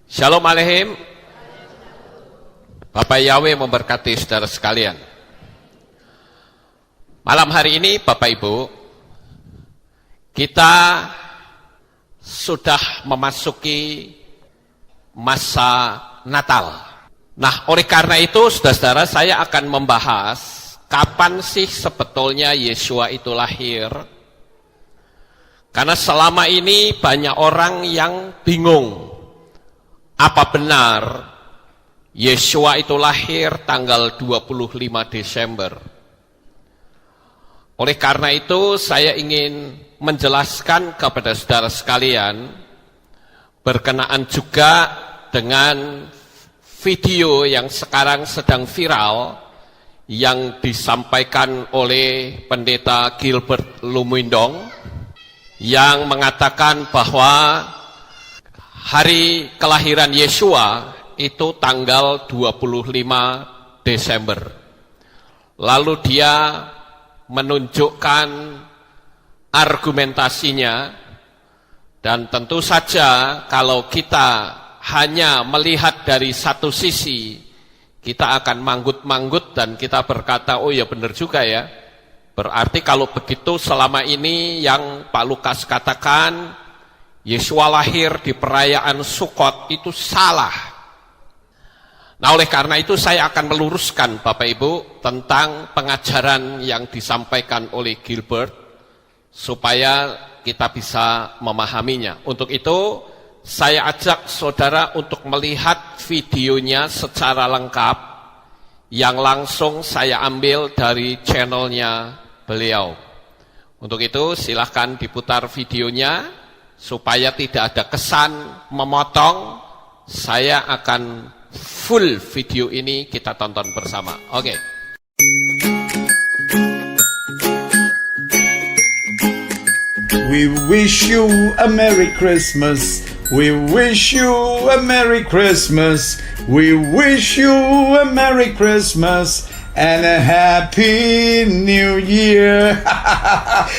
Shalom Aleihim. Bapak Yahweh memberkati saudara sekalian. Malam hari ini Bapak Ibu, kita sudah memasuki masa Natal. Nah, oleh karena itu saudara-saudara, saya akan membahas kapan sih sebetulnya Yeshua itu lahir. Karena selama ini banyak orang yang bingung, apa benar Yeshua itu lahir tanggal 25 Desember. Oleh karena itu saya ingin menjelaskan kepada saudara sekalian berkenaan juga dengan video yang sekarang sedang viral yang disampaikan oleh pendeta Gilbert Lumindong yang mengatakan bahwa hari kelahiran Yeshua itu tanggal 25 Desember. Lalu dia menunjukkan argumentasinya, dan tentu saja kalau kita hanya melihat dari satu sisi, kita akan manggut-manggut dan kita berkata, oh ya benar juga ya. Berarti kalau begitu selama ini yang Pak Lukas katakan Yeshua lahir di perayaan Sukkot itu salah. Nah, oleh karena itu saya akan meluruskan Bapak Ibu tentang pengajaran yang disampaikan oleh Gilbert supaya kita bisa memahaminya. Untuk itu saya ajak saudara untuk melihat videonya secara lengkap yang langsung saya ambil dari channelnya beliau. Untuk itu silahkan diputar videonya. Supaya tidak ada kesan memotong, saya akan full video ini kita tonton bersama. Oke. We wish you a Merry Christmas. We wish you a Merry Christmas. We wish you a Merry Christmas and a Happy New Year.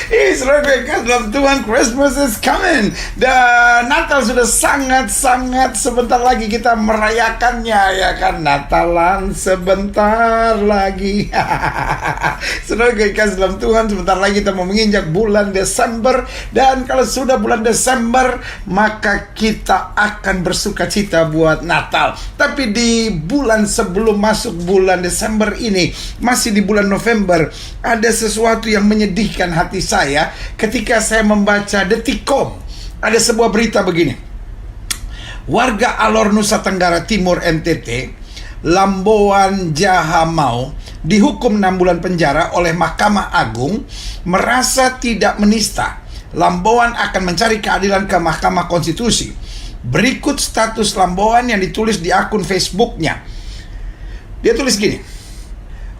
Israel dalam Tuhan, Christmas is coming. Dan Natal sudah sangat-sangat sebentar lagi kita merayakannya, ya kan? Natalan sebentar lagi. Saudara kasih dalam Tuhan, sebentar lagi kita mau menginjak bulan Desember. Dan kalau sudah bulan Desember, maka kita akan bersuka cita buat Natal. Tapi di bulan sebelum masuk bulan Desember ini, masih di bulan November, ada sesuatu yang menyedihkan hati saya ketika saya membaca Detikcom. Ada sebuah berita begini. Warga Alor Nusa Tenggara Timur NTT, Lamboan Jahamau, dihukum 6 bulan penjara oleh Mahkamah Agung merasa tidak menista. Lamboan akan mencari keadilan ke Mahkamah Konstitusi. Berikut status Lamboan yang ditulis di akun Facebooknya. Dia tulis gini: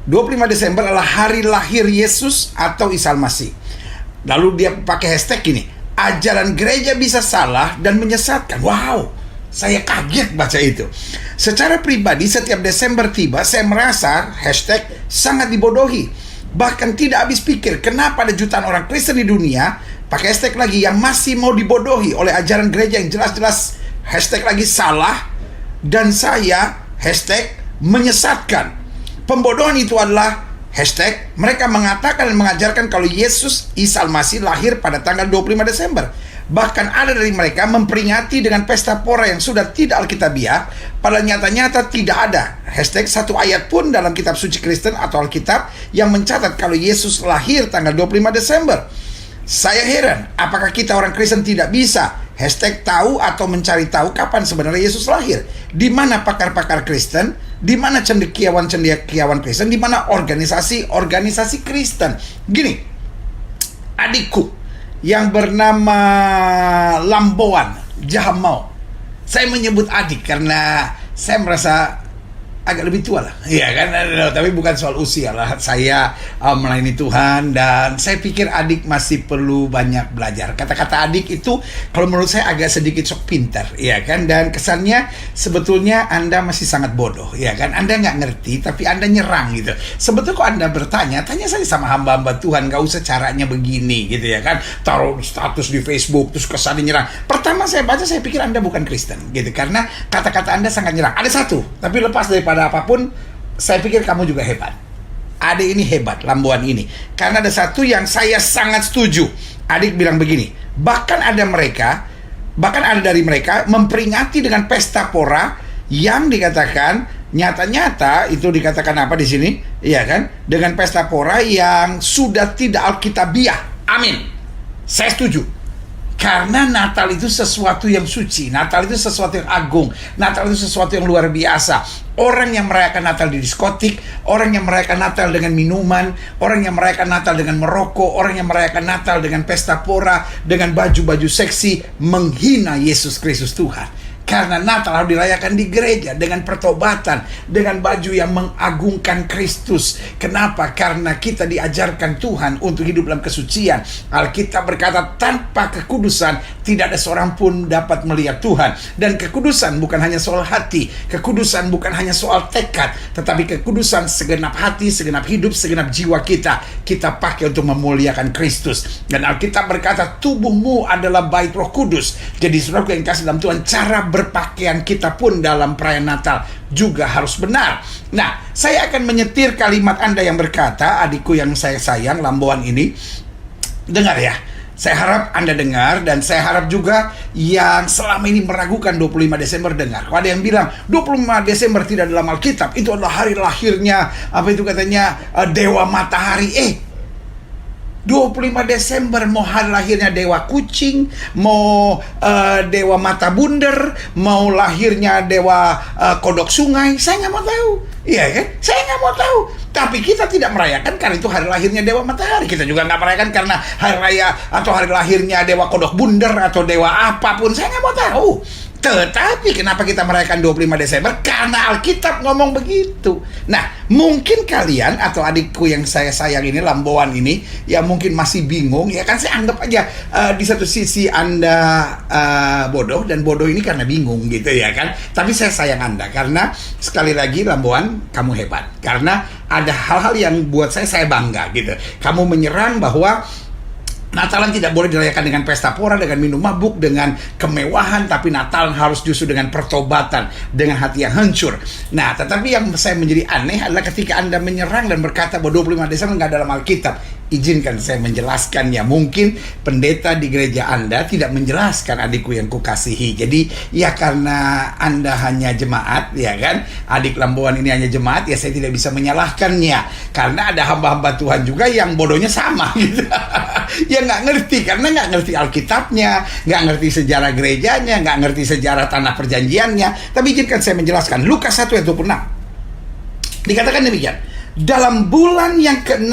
25 Desember adalah hari lahir Yesus atau Isa Al-Masih. Lalu dia pakai hashtag ini, ajaran gereja bisa salah dan menyesatkan. Wow, saya kaget baca itu. Secara pribadi setiap Desember tiba, saya merasa hashtag sangat dibodohi. Bahkan tidak habis pikir kenapa ada jutaan orang Kristen di dunia, pakai hashtag lagi, yang masih mau dibodohi oleh ajaran gereja yang jelas-jelas hashtag lagi salah, dan saya hashtag menyesatkan. Pembodohan itu adalah hashtag mereka mengatakan dan mengajarkan kalau Yesus Isa Al-Masih lahir pada tanggal 25 Desember. Bahkan ada dari mereka memperingati dengan pesta pora yang sudah tidak alkitabiah, padahal nyata-nyata tidak ada hashtag satu ayat pun dalam kitab suci Kristen atau Alkitab yang mencatat kalau Yesus lahir tanggal 25 Desember. Saya heran, apakah kita orang Kristen tidak bisa hashtag tahu atau mencari tahu kapan sebenarnya Yesus lahir? Di mana pakar-pakar Kristen? Di mana cendekiawan Kristen? Di mana organisasi Kristen? Gini, adikku yang bernama Lamboan Jahamau, saya menyebut adik karena saya merasa agak lebih tua lah, ya kan, tapi bukan soal usia lah. Saya melayani Tuhan dan saya pikir adik masih perlu banyak belajar. Kata-kata adik itu kalau menurut saya agak sedikit sok pintar, ya kan, dan kesannya sebetulnya Anda masih sangat bodoh, ya kan, Anda nggak ngerti tapi Anda nyerang gitu. Sebetulnya kok Anda bertanya, tanya saja sama hamba-hamba Tuhan, nggak usah caranya begini gitu, ya kan, taruh status di Facebook terus kesannya nyerang. Pertama saya baca saya pikir Anda bukan Kristen gitu, karena kata-kata Anda sangat nyerang. Ada satu, tapi lepas daripada apapun, saya pikir kamu juga hebat. Adik ini hebat, lambuan ini. Karena ada satu yang saya sangat setuju. Adik bilang begini, bahkan ada dari mereka memperingati dengan pesta pora yang dikatakan nyata-nyata itu dikatakan apa di sini? Iya kan? Dengan pesta pora yang sudah tidak alkitabiah. Amin. Saya setuju. Karena Natal itu sesuatu yang suci, Natal itu sesuatu yang agung, Natal itu sesuatu yang luar biasa. Orang yang merayakan Natal di diskotik, orang yang merayakan Natal dengan minuman, orang yang merayakan Natal dengan merokok, orang yang merayakan Natal dengan pesta pora, dengan baju-baju seksi, menghina Yesus Kristus Tuhan. Karena Natal harus dirayakan di gereja dengan pertobatan, dengan baju yang mengagungkan Kristus. Kenapa? Karena kita diajarkan Tuhan untuk hidup dalam kesucian. Alkitab berkata, tanpa kekudusan tidak ada seorang pun dapat melihat Tuhan. Dan kekudusan bukan hanya soal hati, kekudusan bukan hanya soal tekad, tetapi kekudusan segenap hati, segenap hidup, segenap jiwa kita pakai untuk memuliakan Kristus. Dan Alkitab berkata, tubuhmu adalah bait Roh Kudus. Jadi saudaraku yang kasih dalam Tuhan, cara berpakaian kita pun dalam perayaan Natal juga harus benar. Nah, saya akan menyetir kalimat Anda yang berkata, adikku yang saya sayang, lambuan ini, dengar ya. Saya harap Anda dengar, dan saya harap juga yang selama ini meragukan 25 Desember dengar. Kalau ada yang bilang 25 Desember tidak dalam Alkitab, itu adalah hari lahirnya, apa itu katanya, Dewa Matahari. 25 Desember mau hari lahirnya Dewa Kucing, mau Dewa Mata Bunder, mau lahirnya Dewa Kodok Sungai, saya nggak mau tahu. Iya kan? Saya nggak mau tahu. Tapi kita tidak merayakan karena itu hari lahirnya Dewa Matahari. Kita juga nggak merayakan karena hari raya atau hari lahirnya Dewa Kodok Bunder atau Dewa apapun. Saya nggak mau tahu. Tetapi kenapa kita merayakan 25 Desember? Karena Alkitab ngomong begitu. Nah, mungkin kalian atau adikku yang saya sayang ini, lambuan ini, ya mungkin masih bingung. Ya kan, saya anggap aja di satu sisi Anda bodoh, dan bodoh ini karena bingung gitu ya kan. Tapi saya sayang Anda karena sekali lagi lambuan, kamu hebat. Karena ada hal-hal yang buat saya bangga gitu. Kamu menyerang bahwa Natalan tidak boleh dirayakan dengan pesta pora, dengan minum mabuk, dengan kemewahan, tapi Natal harus justru dengan pertobatan, dengan hati yang hancur. Nah, tetapi yang saya menjadi aneh adalah ketika Anda menyerang dan berkata bahwa 25 Desember nggak dalam Alkitab. Izinkan saya menjelaskannya. Mungkin pendeta di gereja Anda tidak menjelaskan, adikku yang kukasihi. Jadi ya karena Anda hanya jemaat, ya kan, adik lambuan ini hanya jemaat, ya saya tidak bisa menyalahkannya. Karena ada hamba-hamba Tuhan juga yang bodohnya sama gitu. Ya nggak ngerti, karena nggak ngerti Alkitabnya, nggak ngerti sejarah gerejanya, nggak ngerti sejarah tanah perjanjiannya. Tapi izinkan saya menjelaskan. Lukas 1 ayat 26 dikatakan demikian. Dalam bulan yang ke-6,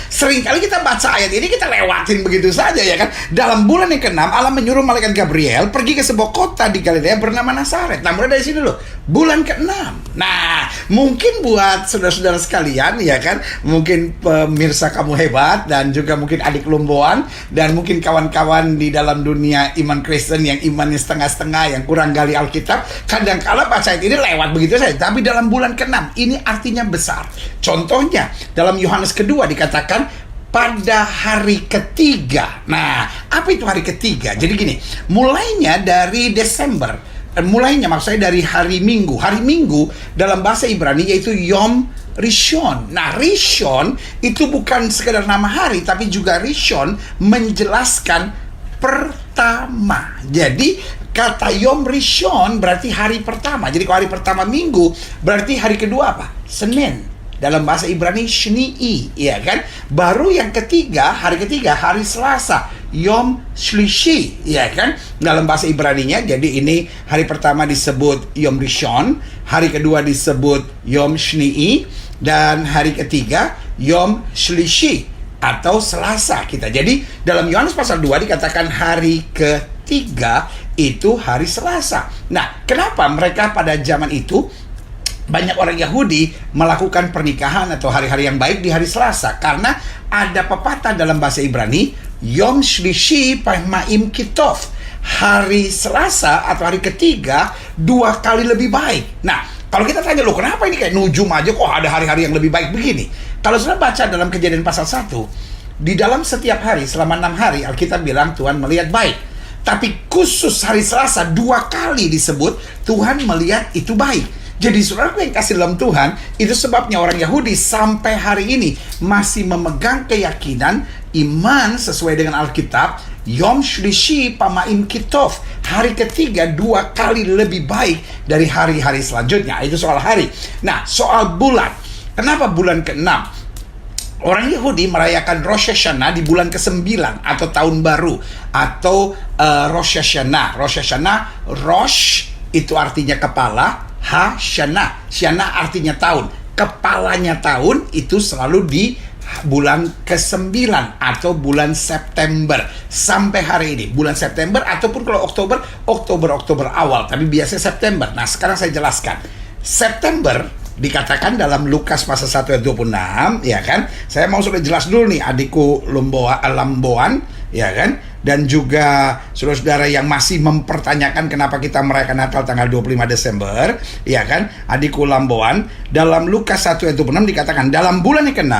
seringkali kita baca ayat ini, kita lewatin begitu saja ya kan. Dalam bulan yang ke-6, Allah menyuruh malaikat Gabriel pergi ke sebuah kota di Galilea bernama Nazaret. Nah, mulai dari sini dulu, bulan ke-6. Nah, mungkin buat saudara-saudara sekalian ya kan, mungkin pemirsa kamu hebat, dan juga mungkin adik lumboan, dan mungkin kawan-kawan di dalam dunia iman Kristen yang imannya setengah-setengah, yang kurang gali Alkitab, kadang-kala baca ayat ini lewat begitu saja. Tapi dalam bulan ke-6, ini artinya besar. Contohnya dalam Yohanes kedua dikatakan pada hari ketiga. Nah, apa itu hari ketiga? Jadi gini, mulainya dari Desember, mulainya maksudnya dari hari Minggu. Hari Minggu dalam bahasa Ibrani yaitu Yom Rishon. Nah, Rishon itu bukan sekedar nama hari, tapi juga Rishon menjelaskan pertama. Jadi kata Yom Rishon berarti hari pertama. Jadi kalau hari pertama Minggu, berarti hari kedua apa? Senin. Dalam bahasa Ibrani Shni'i, ya kan? Baru yang ketiga, hari ketiga, hari Selasa, Yom Shlishi, ya kan? Dalam bahasa Ibraninya, jadi ini hari pertama disebut Yom Rishon, hari kedua disebut Yom Shni'i, dan hari ketiga Yom Shlishi atau Selasa kita. Jadi dalam Yohanes pasal 2 dikatakan hari ketiga itu hari Selasa. Nah, kenapa mereka pada zaman itu banyak orang Yahudi melakukan pernikahan atau hari-hari yang baik di hari Selasa, karena ada pepatah dalam bahasa Ibrani, Yom Shlishi Pamaim Kitov, hari Selasa atau hari ketiga 2 kali lebih baik. Nah, kalau kita tanya, loh kenapa ini kayak nujum aja kok ada hari-hari yang lebih baik begini? Kalau sudah baca dalam Kejadian pasal 1, di dalam setiap hari selama 6 hari Alkitab bilang Tuhan melihat baik. Tapi khusus hari Selasa 2 kali disebut Tuhan melihat itu baik. Jadi saudaraku yang kasih dalam Tuhan, itu sebabnya orang Yahudi sampai hari ini masih memegang keyakinan iman sesuai dengan Alkitab, Yom Shlishi Pamaim Kitov, hari ketiga 2 kali lebih baik dari hari-hari selanjutnya. Itu soal hari. Nah, soal bulan. Kenapa bulan ke-6? Orang Yahudi merayakan Rosh Hashanah di bulan ke-9 atau tahun baru, atau Rosh Hashanah. Rosh Hashanah, Rosh itu artinya kepala, Hashanah, Shana artinya tahun. Kepalanya tahun itu selalu di bulan ke-9 atau bulan September. Sampai hari ini bulan September, ataupun kalau Oktober awal, tapi biasanya September. Nah, sekarang saya jelaskan. September dikatakan dalam Lukas pasal 1 ayat 26, ya kan? Saya mau sudah jelas dulu nih, adikku Lamboan, ya kan? Dan juga saudara-saudara yang masih mempertanyakan kenapa kita merayakan Natal tanggal 25 Desember, ya kan? Adikku Lamboan, dalam Lukas 1 ayat 26 dikatakan, dalam bulan yang ke-6,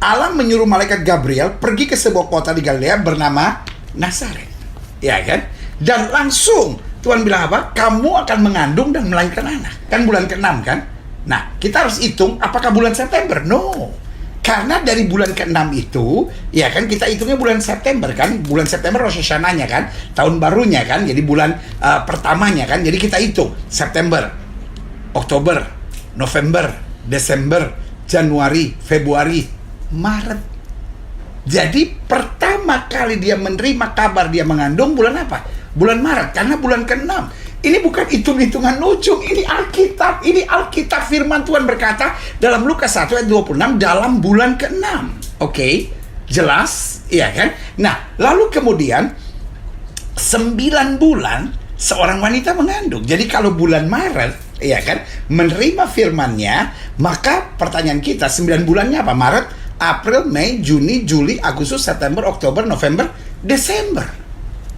Allah menyuruh malaikat Gabriel pergi ke sebuah kota di Galilea bernama Nazaret, ya kan? Dan langsung Tuhan bilang apa? Kamu akan mengandung dan melahirkan anak. Kan bulan ke-6 kan? Nah, kita harus hitung apakah bulan September? No. Karena dari bulan ke-6 itu, ya kan, kita hitungnya bulan September kan. Bulan September Rosh Hashanah-nya kan, tahun barunya kan. Jadi bulan pertamanya kan. Jadi kita hitung September, Oktober, November, Desember, Januari, Februari, Maret. Jadi pertama kali dia menerima kabar dia mengandung bulan apa? Bulan Maret, karena bulan ke-6. Ini bukan hitung-hitungan ujung, ini Alkitab. Ini Alkitab, firman Tuhan berkata dalam Lukas 1 ayat 26 dalam bulan ke-6. Oke, jelas, iya kan? Nah, lalu kemudian 9 bulan seorang wanita mengandung. Jadi kalau bulan Maret, iya kan, menerima firman-Nya, maka pertanyaan kita, 9 bulannya apa? Maret, April, Mei, Juni, Juli, Agustus, September, Oktober, November, Desember.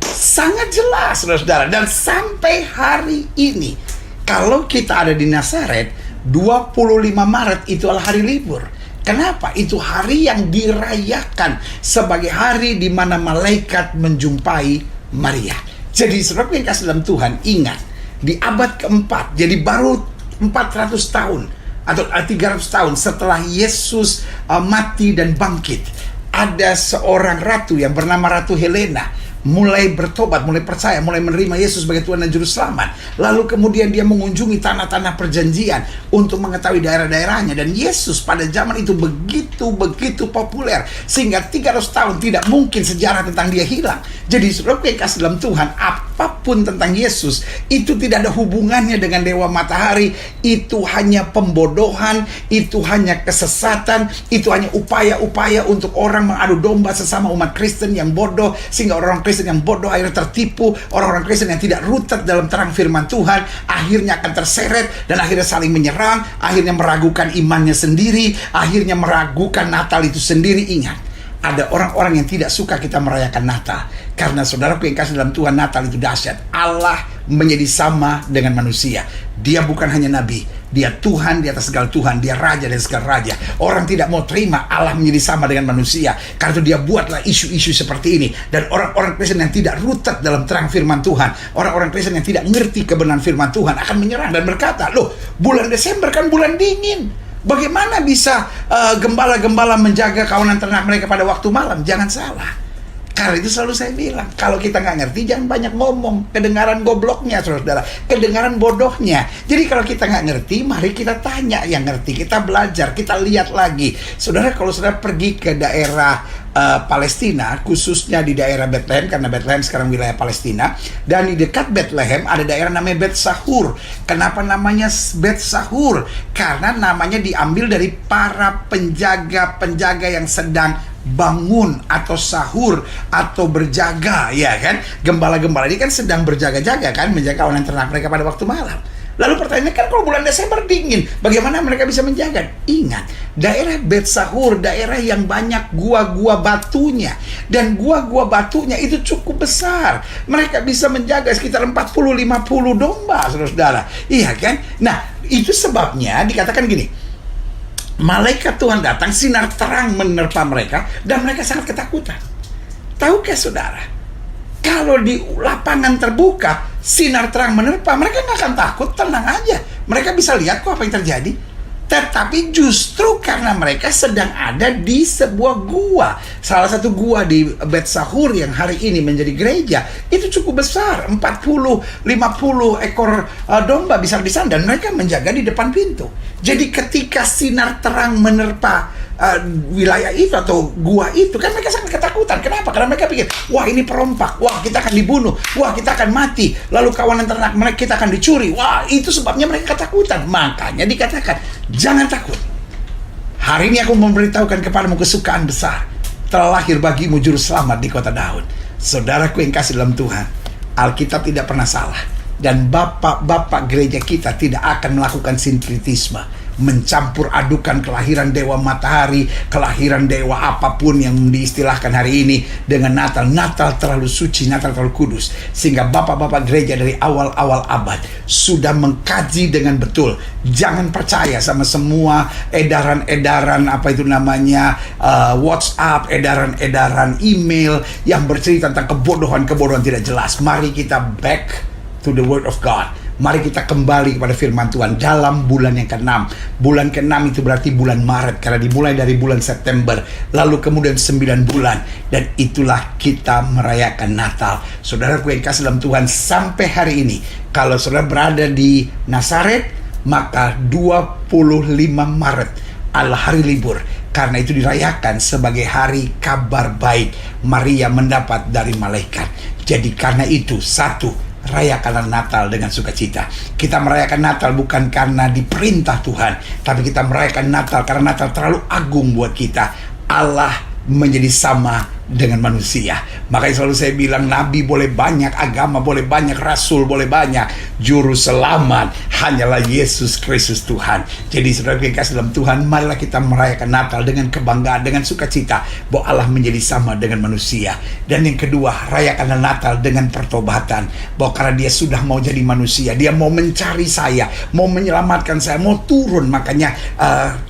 Sangat jelas, saudara-saudara. Dan sampai hari ini, kalau kita ada di Nazaret, 25 Maret itu adalah hari libur. Kenapa? Itu hari yang dirayakan sebagai hari di mana malaikat menjumpai Maria. Jadi, saudara yang kasih dalam Tuhan, ingat, di abad keempat, jadi baru 400 tahun atau 300 tahun setelah Yesus mati dan bangkit, ada seorang ratu yang bernama Ratu Helena mulai bertobat, mulai percaya, mulai menerima Yesus sebagai Tuhan dan Juru Selamat. Lalu kemudian dia mengunjungi tanah-tanah perjanjian untuk mengetahui daerah-daerahnya. Dan Yesus pada zaman itu begitu populer, sehingga 300 tahun tidak mungkin sejarah tentang dia hilang. Jadi saudara yang kasih dalam Tuhan, apapun tentang Yesus itu tidak ada hubungannya dengan dewa matahari. Itu hanya pembodohan, itu hanya kesesatan, itu hanya upaya-upaya untuk orang mengadu domba sesama umat Kristen yang bodoh, sehingga orang Kristen yang bodoh akhirnya tertipu. Orang-orang Kristen yang tidak rooted dalam terang firman Tuhan akhirnya akan terseret dan akhirnya saling menyerang, akhirnya meragukan imannya sendiri, akhirnya meragukan Natal itu sendiri. Ingat, ada orang-orang yang tidak suka kita merayakan Natal, karena saudaraku yang kasih dalam Tuhan, Natal itu dahsyat. Allah menjadi sama dengan manusia. Dia bukan hanya nabi, dia Tuhan di atas segala Tuhan, dia raja dari segala raja. Orang tidak mau terima Allah menjadi sama dengan manusia, karena itu dia buatlah isu-isu seperti ini. Dan orang-orang Kristen yang tidak rooted dalam terang firman Tuhan, orang-orang Kristen yang tidak mengerti kebenaran firman Tuhan akan menyerang dan berkata, loh, bulan Desember kan bulan dingin, bagaimana bisa gembala-gembala menjaga kawanan ternak mereka pada waktu malam? Jangan salah. Karena itu selalu saya bilang, kalau kita nggak ngerti, jangan banyak ngomong. Kedengaran gobloknya, saudara-saudara. Kedengaran bodohnya. Jadi kalau kita nggak ngerti, mari kita tanya yang ngerti. Kita belajar, kita lihat lagi. Saudara, kalau saudara pergi ke daerah Palestina, khususnya di daerah Bethlehem, karena Bethlehem sekarang wilayah Palestina, dan di dekat Bethlehem ada daerah namanya Bet Sahur. Kenapa namanya Bet Sahur? Karena namanya diambil dari para penjaga-penjaga yang sedang bangun atau sahur atau berjaga, ya kan? Gembala-gembala ini kan sedang berjaga-jaga kan, menjaga kawanan ternak mereka pada waktu malam. Lalu pertanyaannya, kan kalau bulan Desember dingin, bagaimana mereka bisa menjaga? Ingat, daerah Bet Sahur, daerah yang banyak gua-gua batunya. Dan gua-gua batunya itu cukup besar. Mereka bisa menjaga sekitar 40-50 domba, saudara-saudara. Iya kan? Nah, itu sebabnya dikatakan gini, malaikat Tuhan datang, sinar terang menerpa mereka, dan mereka sangat ketakutan. Tahukah saudara, kalau di lapangan terbuka, sinar terang menerpa, mereka nggak akan takut, tenang aja. Mereka bisa lihat kok apa yang terjadi. Tetapi justru karena mereka sedang ada di sebuah gua. Salah satu gua di Bet Sahur yang hari ini menjadi gereja, itu cukup besar, 40-50 ekor domba bisa di sana, dan mereka menjaga di depan pintu. Jadi ketika sinar terang menerpa wilayah itu atau gua itu, kan mereka sangat ketakutan. Kenapa? Karena mereka pikir, wah ini perompak, wah kita akan dibunuh, wah kita akan mati, lalu kawanan ternak mereka kita akan dicuri. Wah, itu sebabnya mereka ketakutan. Makanya dikatakan, jangan takut. Hari ini aku memberitahukan kepadamu kesukaan besar. Telah lahir bagimu juru selamat di kota Daud. Saudaraku yang kasih dalam Tuhan, Alkitab tidak pernah salah. Dan bapak-bapak gereja kita tidak akan melakukan sinkretisme, mencampur adukan kelahiran dewa matahari, kelahiran dewa apapun yang diistilahkan hari ini dengan Natal. Natal terlalu suci, Natal terlalu kudus, sehingga bapak-bapak gereja dari awal-awal abad sudah mengkaji dengan betul. Jangan percaya sama semua edaran-edaran apa itu namanya WhatsApp, edaran-edaran email yang bercerita tentang kebodohan-kebodohan tidak jelas. Mari kita back to the word of God. Mari kita kembali kepada firman Tuhan dalam bulan yang ke-6. Bulan ke-6 itu berarti bulan Maret, karena dimulai dari bulan September, lalu kemudian 9 bulan, dan itulah kita merayakan Natal. Saudaraku yang kasih dalam Tuhan, sampai hari ini kalau saudara berada di Nazaret, maka 25 Maret adalah hari libur, karena itu dirayakan sebagai hari kabar baik Maria mendapat dari malaikat. Jadi karena itu, satu, rayakanlah Natal dengan sukacita. Kita merayakan Natal bukan karena diperintah Tuhan, tapi kita merayakan Natal karena Natal terlalu agung buat kita. Allah menjadi sama dengan manusia. Makanya selalu saya bilang, nabi boleh banyak, agama boleh banyak, rasul boleh banyak, juru selamat hanyalah Yesus Kristus Tuhan. Jadi saudara yang kasih dalam Tuhan, marilah kita merayakan Natal dengan kebanggaan, dengan sukacita bahwa Allah menjadi sama dengan manusia. Dan yang kedua, rayakanlah Natal dengan pertobatan, bahwa karena dia sudah mau jadi manusia, dia mau mencari saya, mau menyelamatkan saya, mau turun. Makanya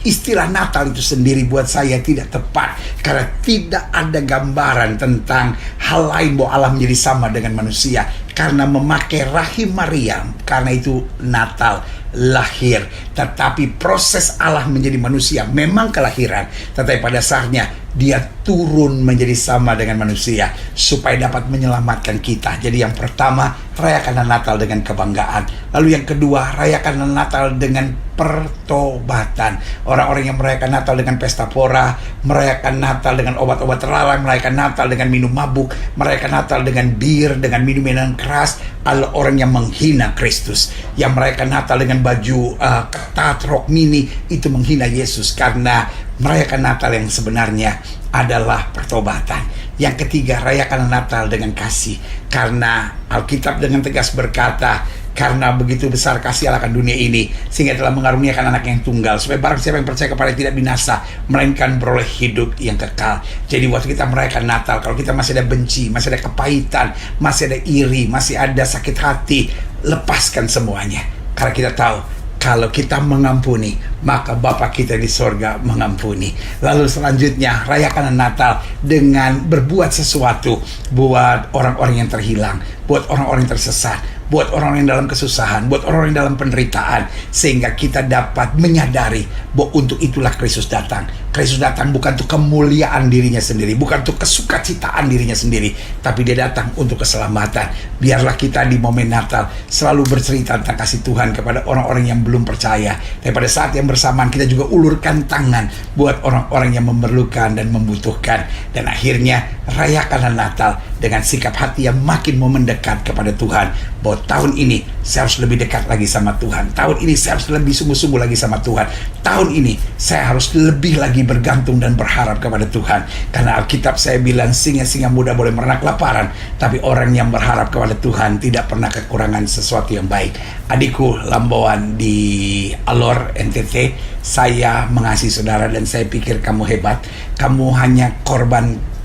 istilah Natal itu sendiri buat saya tidak tepat, karena tidak ada gambaran tentang hal lain bahwa Allah menjadi sama dengan manusia, karena memakai rahim Maria. Karena itu Natal lahir, tetapi proses Allah menjadi manusia memang kelahiran, tetapi pada dasarnya dia turun menjadi sama dengan manusia supaya dapat menyelamatkan kita. Jadi yang pertama, rayakanlah Natal dengan kebanggaan. Lalu yang kedua, rayakanlah Natal dengan pertobatan. Orang-orang yang merayakan Natal dengan pesta pora, merayakan Natal dengan obat-obat terlarang, merayakan Natal dengan minum mabuk, merayakan Natal dengan bir, dengan minum-minuman keras, adalah orang yang menghina Kristus. Yang merayakan Natal dengan baju ketat, rok mini, itu menghina Yesus, karena merayakan Natal yang sebenarnya adalah pertobatan. Yang ketiga, rayakan Natal dengan kasih, karena Alkitab dengan tegas berkata, karena begitu besar kasih Allah akan dunia ini, sehingga telah mengaruniakan anak yang tunggal, supaya barang siapa yang percaya kepada tidak binasa, melainkan beroleh hidup yang kekal. Jadi waktu kita merayakan Natal, kalau kita masih ada benci, masih ada kepahitan, masih ada iri, masih ada sakit hati, lepaskan semuanya. Karena kita tahu, kalau kita mengampuni, maka Bapa kita di sorga mengampuni. Lalu selanjutnya, rayakan Natal dengan berbuat sesuatu buat orang-orang yang terhilang, buat orang-orang yang tersesat, buat orang-orang yang dalam kesusahan, buat orang-orang yang dalam penderitaan, sehingga kita dapat menyadari bahwa untuk itulah Kristus datang. Kristus datang bukan untuk kemuliaan dirinya sendiri, bukan untuk kesukacitaan dirinya sendiri, tapi dia datang untuk keselamatan. Biarlah kita di momen Natal selalu bercerita tentang kasih Tuhan kepada orang-orang yang belum percaya. Dan pada saat yang bersamaan kita juga ulurkan tangan buat orang-orang yang memerlukan dan membutuhkan. Dan akhirnya rayakanlah Natal dengan sikap hati yang makin mau mendekat kepada Tuhan, bahwa oh tahun ini saya harus lebih dekat lagi sama Tuhan, tahun ini saya harus lebih sungguh-sungguh lagi sama Tuhan, tahun ini saya harus lebih lagi bergantung dan berharap kepada Tuhan. Karena Alkitab saya bilang singa-singa muda boleh merenak laparan, tapi orang yang berharap kepada Tuhan tidak pernah kekurangan sesuatu yang baik. Adikku Lambauan di Alor NTT, saya mengasihi saudara dan saya pikir kamu hebat. Kamu hanya korban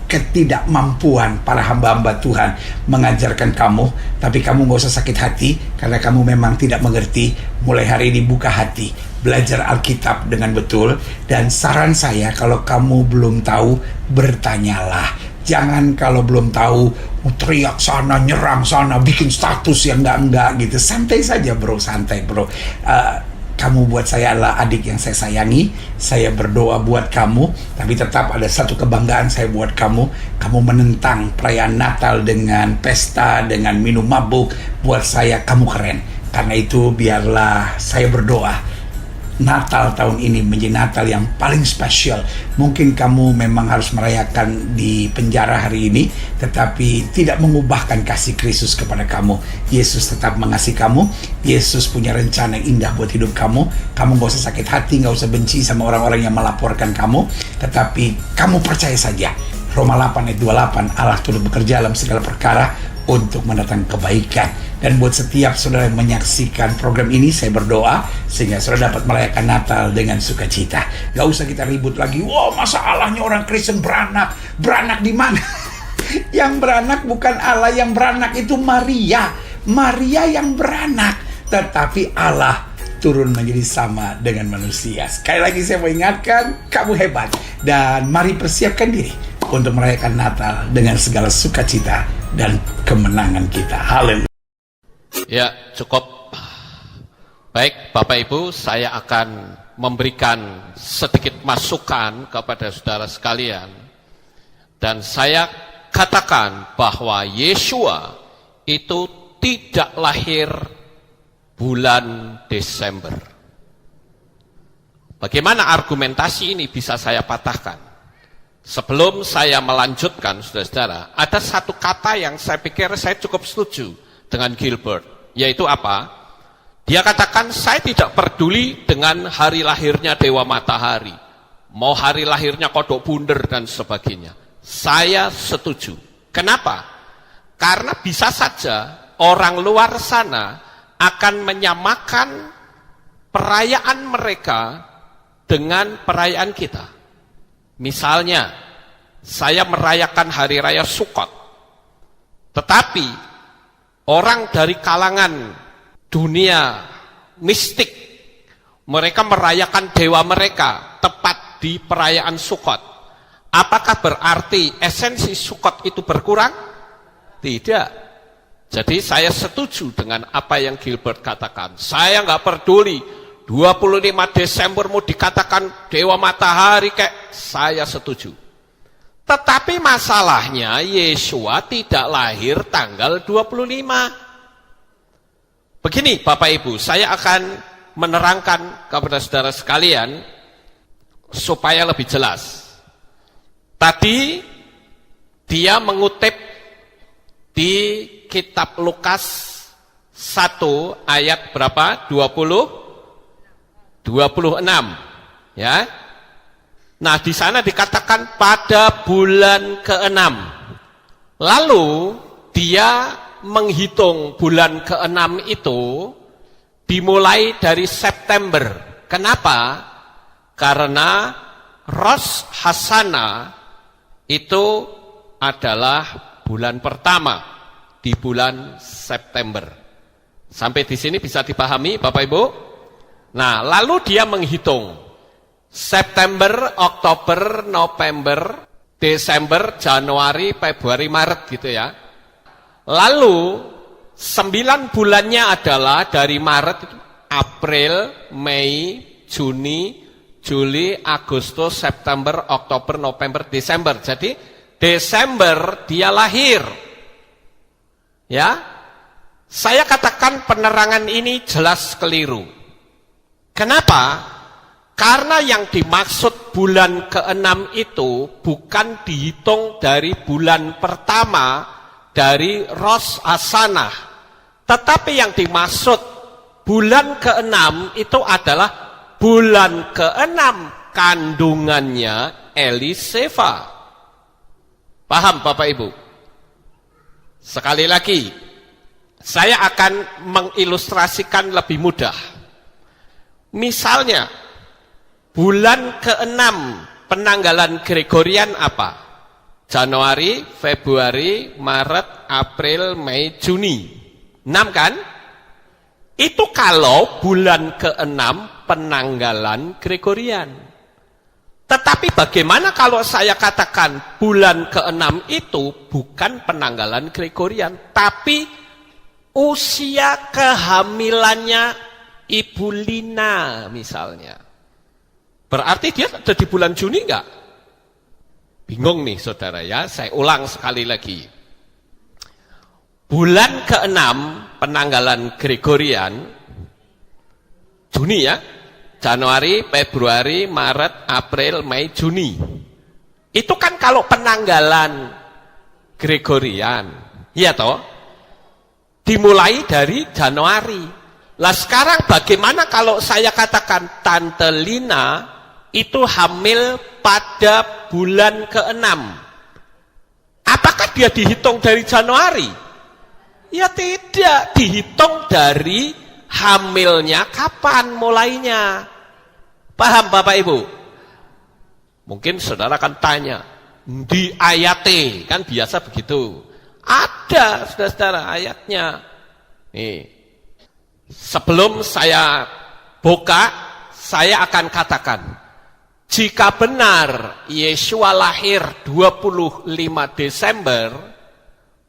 ketidakmampuan para hamba-hamba Tuhan mengajarkan kamu, tapi kamu gak usah sakit hati karena kamu memang tidak mengerti. Mulai hari ini buka hati, belajar Alkitab dengan betul, dan saran saya kalau kamu belum tahu, bertanyalah. Jangan kalau belum tahu teriak sana, nyerang sana, bikin status yang enggak gitu. Santai saja bro, santai bro. Kamu buat saya adalah adik yang saya sayangi. Saya berdoa buat kamu, tapi tetap ada satu kebanggaan saya buat kamu. Kamu menentang perayaan Natal dengan pesta, dengan minum mabuk. Buat saya kamu keren. Karena itu biarlah saya berdoa Natal tahun ini menjadi Natal yang paling spesial. Mungkin kamu memang harus merayakan di penjara hari ini, tetapi tidak mengubahkan kasih Kristus kepada kamu. Yesus tetap mengasihi kamu. Yesus punya rencana yang indah buat hidup kamu. Kamu gak usah sakit hati, gak usah benci sama orang-orang yang melaporkan kamu, tetapi kamu percaya saja. Roma 8 ayat 28, Allah turut bekerja dalam segala perkara untuk mendatangkan kebaikan. Dan buat setiap saudara yang menyaksikan program ini, saya berdoa sehingga saudara dapat merayakan Natal dengan sukacita. Gak usah kita ribut lagi, wah masalahnya orang Kristen beranak. Beranak di mana? Yang beranak bukan Allah, yang beranak itu Maria. Maria yang beranak, tetapi Allah turun menjadi sama dengan manusia. Sekali lagi saya mau ingatkan, kamu hebat. Dan mari persiapkan diri untuk merayakan Natal dengan segala sukacita dan kemenangan kita. Haleluya. Ya, cukup. Baik, Bapak Ibu, saya akan memberikan sedikit masukan kepada saudara sekalian. Dan saya katakan bahwa Yeshua itu tidak lahir bulan Desember. Bagaimana argumentasi ini bisa saya patahkan? Sebelum saya melanjutkan, saudara-saudara, ada satu kata yang saya pikir saya cukup setuju dengan Gilbert, yaitu apa? Dia katakan, saya tidak peduli dengan hari lahirnya Dewa Matahari, mau hari lahirnya Kodok Bunder dan sebagainya. Saya setuju. Kenapa? Karena bisa saja orang luar sana akan menyamakan perayaan mereka dengan perayaan kita. Misalnya, saya merayakan Hari Raya Sukkot, tetapi orang dari kalangan dunia mistik, mereka merayakan dewa mereka tepat di perayaan Sukkot. Apakah berarti esensi Sukkot itu berkurang? Tidak. Jadi saya setuju dengan apa yang Gilbert katakan. Saya nggak peduli 25 Desember mau dikatakan Dewa Matahari kayak, saya setuju. Tetapi masalahnya Yeshua tidak lahir tanggal 25. Begini Bapak Ibu, saya akan menerangkan kepada saudara sekalian supaya lebih jelas. Tadi dia mengutip di kitab Lukas 1 ayat berapa? 26, ya. Nah, di sana dikatakan pada bulan ke-6. Lalu dia menghitung bulan ke-6 itu dimulai dari September. Kenapa? Karena Rosh Hashanah itu adalah bulan pertama di bulan September. Sampai di sini bisa dipahami Bapak Ibu? Nah, lalu dia menghitung September, Oktober, November, Desember, Januari, Februari, Maret gitu ya. Lalu 9 bulannya adalah dari Maret itu April, Mei, Juni, Juli, Agustus, September, Oktober, November, Desember. Jadi Desember dia lahir. Ya. Saya katakan penerangan ini jelas keliru. Kenapa? Karena yang dimaksud bulan ke-6 itu bukan dihitung dari bulan pertama dari Rosh Hashanah. Tetapi yang dimaksud bulan ke-6 itu adalah bulan ke-6 kandungannya Eliseva. Paham Bapak Ibu? Sekali lagi, saya akan mengilustrasikan lebih mudah. Misalnya, bulan ke-6 penanggalan Gregorian apa? Januari, Februari, Maret, April, Mei, Juni. 6 kan? Itu kalau bulan ke-6 penanggalan Gregorian. Tetapi bagaimana kalau saya katakan bulan ke-6 itu bukan penanggalan Gregorian, tapi usia kehamilannya Ibu Lina misalnya. Berarti dia ada di bulan Juni enggak? Bingung nih saudara ya, saya ulang sekali lagi. Bulan ke-6 penanggalan Gregorian, Juni ya, Januari, Februari, Maret, April, Mei, Juni. Itu kan kalau penanggalan Gregorian, iya toh? Dimulai dari Januari. Lah sekarang bagaimana kalau saya katakan Tante Lina itu hamil pada bulan ke-6? Apakah dia dihitung dari Januari? Ya tidak, dihitung dari hamilnya kapan mulainya. Paham Bapak Ibu? Mungkin saudara akan tanya, di ayate, kan biasa begitu. Ada saudara-saudara ayatnya. Nih, sebelum saya buka, saya akan katakan, jika benar Yesua lahir 25 Desember,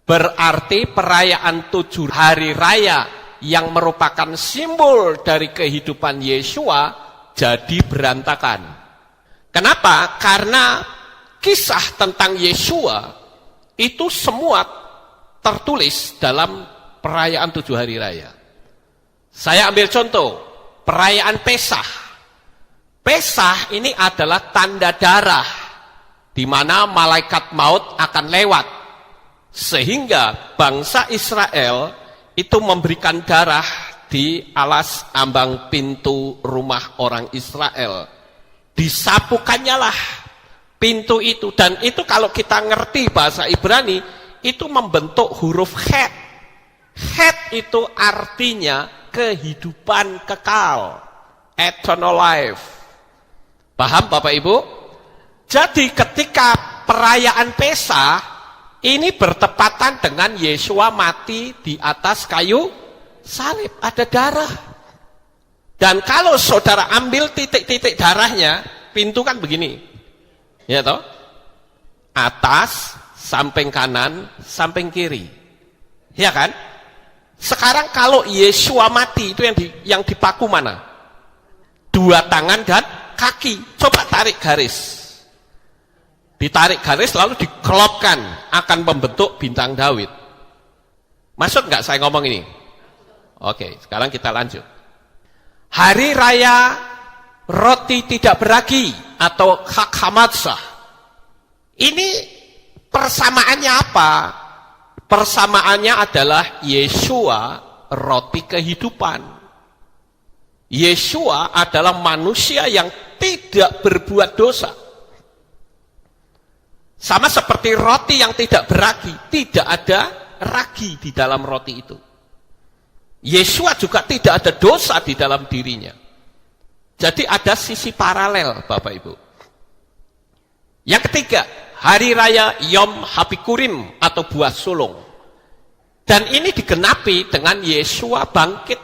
berarti perayaan 7 hari raya yang merupakan simbol dari kehidupan Yesua jadi berantakan. Kenapa? Karena kisah tentang Yesua itu semua tertulis dalam perayaan 7 hari raya. Saya ambil contoh, perayaan Pesah. Pesah ini adalah tanda darah, di mana malaikat maut akan lewat. Sehingga bangsa Israel itu memberikan darah di alas ambang pintu rumah orang Israel. Disapukannya lah pintu itu. Dan itu kalau kita ngerti bahasa Ibrani, itu membentuk huruf Het. Het itu artinya kehidupan kekal. Eternal life. Paham Bapak Ibu? Jadi ketika perayaan Pesah, ini bertepatan dengan Yesua mati di atas kayu salib, ada darah. Dan kalau saudara ambil titik-titik darahnya, pintu kan begini. Ya toh? Atas, samping kanan, samping kiri. Ya kan? Sekarang kalau Yesua mati, itu yang dipaku mana? 2 tangan dan kaki. Coba tarik garis. Ditarik garis lalu dikelopkan, akan membentuk bintang Daud. Maksud nggak saya ngomong ini? Oke, sekarang kita lanjut. Hari raya roti tidak beragi atau Chag Hamatzah. Ini persamaannya apa? Persamaannya adalah Yesua roti kehidupan. Yesua adalah manusia yang tidak berbuat dosa. Sama seperti roti yang tidak beragi, tidak ada ragi di dalam roti itu. Yesua juga tidak ada dosa di dalam dirinya. Jadi ada sisi paralel Bapak Ibu. Yang ketiga, hari raya Yom Hapikurim atau buah sulung. Dan ini digenapi dengan Yesua bangkit.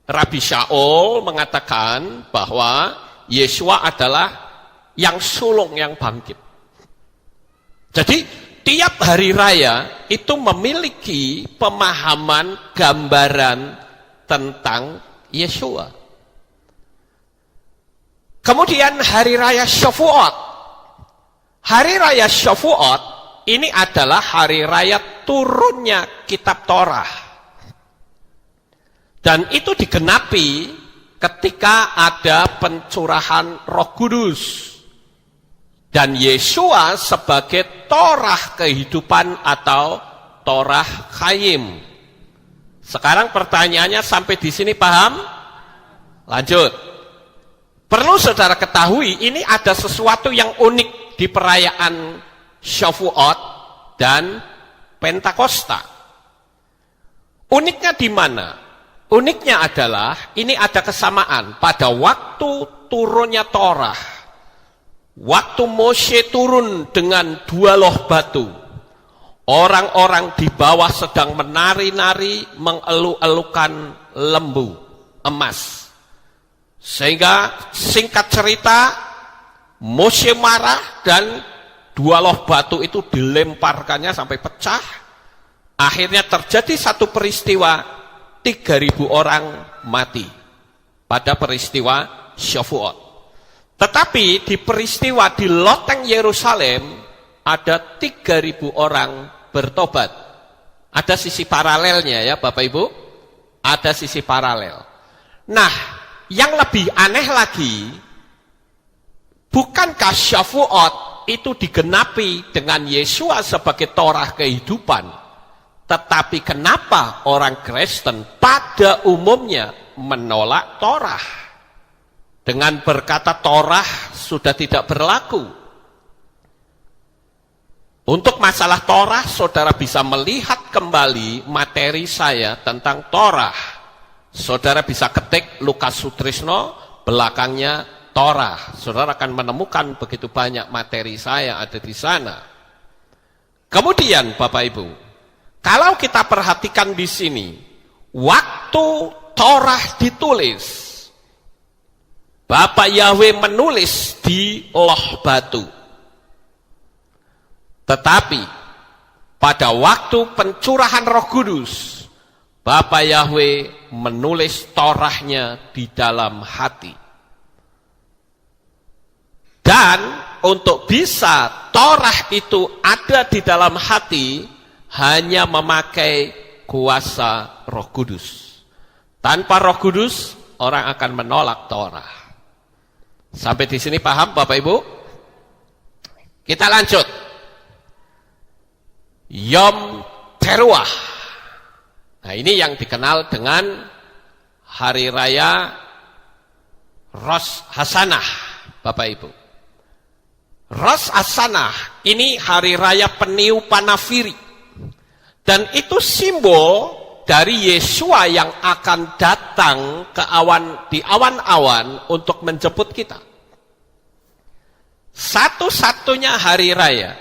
Rabi Shaul mengatakan bahwa Yesua adalah yang sulung yang bangkit. Jadi tiap hari raya itu memiliki pemahaman gambaran tentang Yesua. Kemudian hari raya Shavuot. Hari raya Shavuot ini adalah hari raya turunnya kitab Torah. Dan itu digenapi ketika ada pencurahan Roh Kudus. Dan Yesua sebagai Torah kehidupan atau Torah Chaim. Sekarang pertanyaannya sampai di sini paham? Lanjut. Perlu saudara ketahui, ini ada sesuatu yang unik di perayaan Shavuot dan Pentakosta. Uniknya di mana? Uniknya adalah ini ada kesamaan pada waktu turunnya Torah. Waktu Moshe turun dengan 2 loh batu, orang-orang di bawah sedang menari-nari mengeluh-elukan lembu emas. Sehingga singkat cerita, Moshe marah dan 2 loh batu itu dilemparkannya sampai pecah. Akhirnya terjadi satu peristiwa, 3.000 orang mati pada peristiwa Shavuot. Tetapi di peristiwa di loteng Yerusalem ada 3.000 orang bertobat. Ada sisi paralelnya ya Bapak Ibu. Ada sisi paralel. Nah, yang lebih aneh lagi, bukankah Shavuot itu digenapi dengan Yesua sebagai Torah kehidupan? Tetapi kenapa orang Kristen pada umumnya menolak Torah? Dengan berkata Torah sudah tidak berlaku. Untuk masalah Torah, saudara bisa melihat kembali materi saya tentang Torah. Saudara bisa ketik Lukas Sutrisno, belakangnya Torah. Saudara akan menemukan begitu banyak materi saya ada di sana. Kemudian Bapak Ibu, kalau kita perhatikan di sini, waktu Torah ditulis, Bapak Yahweh menulis di loh batu. Tetapi pada waktu pencurahan Roh Kudus, Bapak Yahweh menulis Torahnya di dalam hati. Dan untuk bisa Torah itu ada di dalam hati, hanya memakai kuasa Roh Kudus. Tanpa Roh Kudus, orang akan menolak Torah. Sampai di sini paham Bapak Ibu? Kita lanjut. Yom Teruah. Nah, ini yang dikenal dengan Hari Raya Rosh Hashanah, Bapak Ibu. Rosh Hashanah ini hari raya peniupan nafiri. Dan itu simbol dari Yesua yang akan datang ke di awan-awan untuk menjemput kita. Satu-satunya hari raya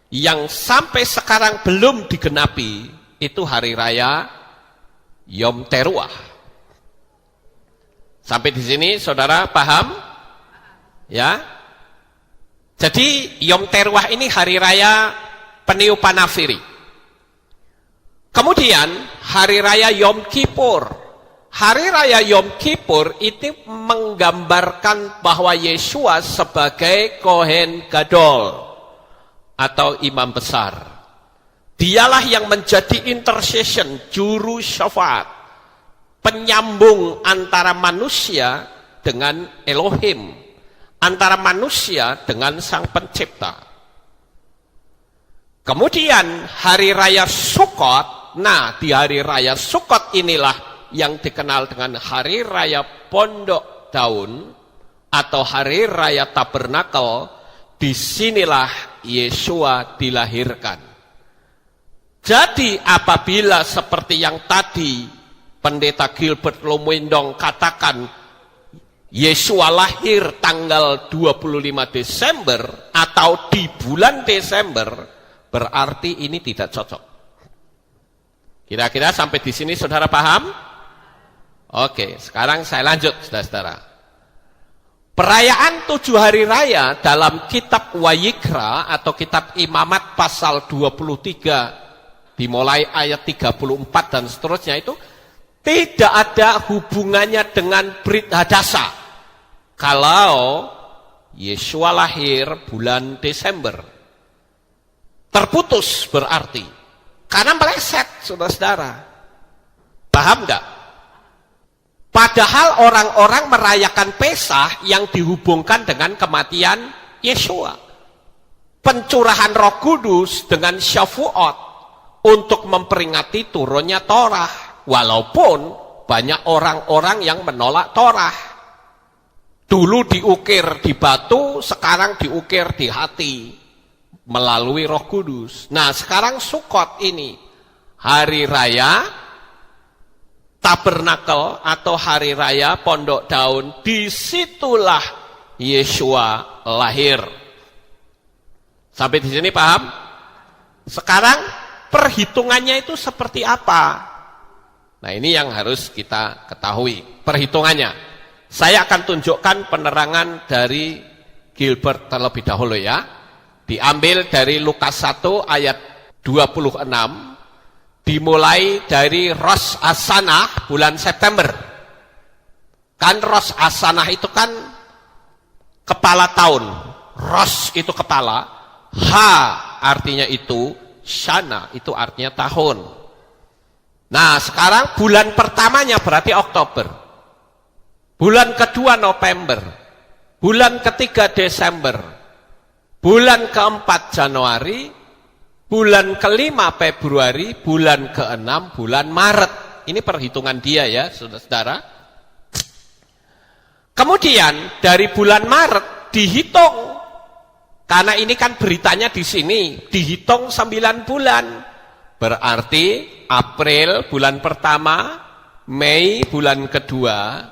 yang sampai sekarang belum digenapi itu hari raya Yom Teruah. Sampai di sini saudara paham? Ya. Jadi Yom Teruah ini hari raya peniupan nafiri. Kemudian hari raya Yom Kippur. Hari raya Yom Kippur itu menggambarkan bahwa Yesua sebagai Kohen Gadol atau imam besar. Dialah yang menjadi intercession, juru syafaat, penyambung antara manusia dengan Elohim, antara manusia dengan Sang Pencipta. Kemudian hari raya Sukkot. Nah, di hari raya Sukkot inilah yang dikenal dengan hari raya Pondok Daun atau hari raya Tabernakel. Disinilah Yesua dilahirkan. Jadi apabila seperti yang tadi Pendeta Gilbert Lomwendong katakan, Yesua lahir tanggal 25 Desember atau di bulan Desember, berarti ini tidak cocok. Kira-kira sampai di sini saudara paham? Oke, sekarang saya lanjut saudara-saudara. Perayaan 7 hari raya dalam kitab Wayikra atau kitab Imamat pasal 23 dimulai ayat 34 dan seterusnya itu tidak ada hubungannya dengan Brit Hadasa. Kalau Yesua lahir bulan Desember, terputus berarti. Karena meleset, saudara-saudara. Paham enggak? Padahal orang-orang merayakan Pesah yang dihubungkan dengan kematian Yesua. Pencurahan Roh Kudus dengan Shavuot untuk memperingati turunnya Torah. Walaupun banyak orang-orang yang menolak Torah. Dulu diukir di batu, sekarang diukir di hati melalui Roh Kudus. Nah, sekarang Sukot ini hari raya Tabernakel atau hari raya Pondok Daun, disitulah Yeshua lahir. Sampai di sini paham? Sekarang perhitungannya itu seperti apa? Nah, ini yang harus kita ketahui perhitungannya. Saya akan tunjukkan penerangan dari Gilbert terlebih dahulu ya. Diambil dari Lukas 1 ayat 26, dimulai dari Rosh Hashanah bulan September. Kan Rosh Hashanah itu kan kepala tahun. Rosh itu kepala, H artinya itu, Shana itu artinya tahun. Nah, sekarang bulan pertamanya berarti Oktober. Bulan kedua November. Bulan ketiga Desember. Bulan keempat Januari, bulan kelima Februari, bulan keenam bulan Maret. Ini perhitungan dia ya, saudara-saudara. Kemudian dari bulan Maret dihitung, karena ini kan beritanya di sini, dihitung 9 bulan. Berarti April bulan pertama, Mei bulan kedua,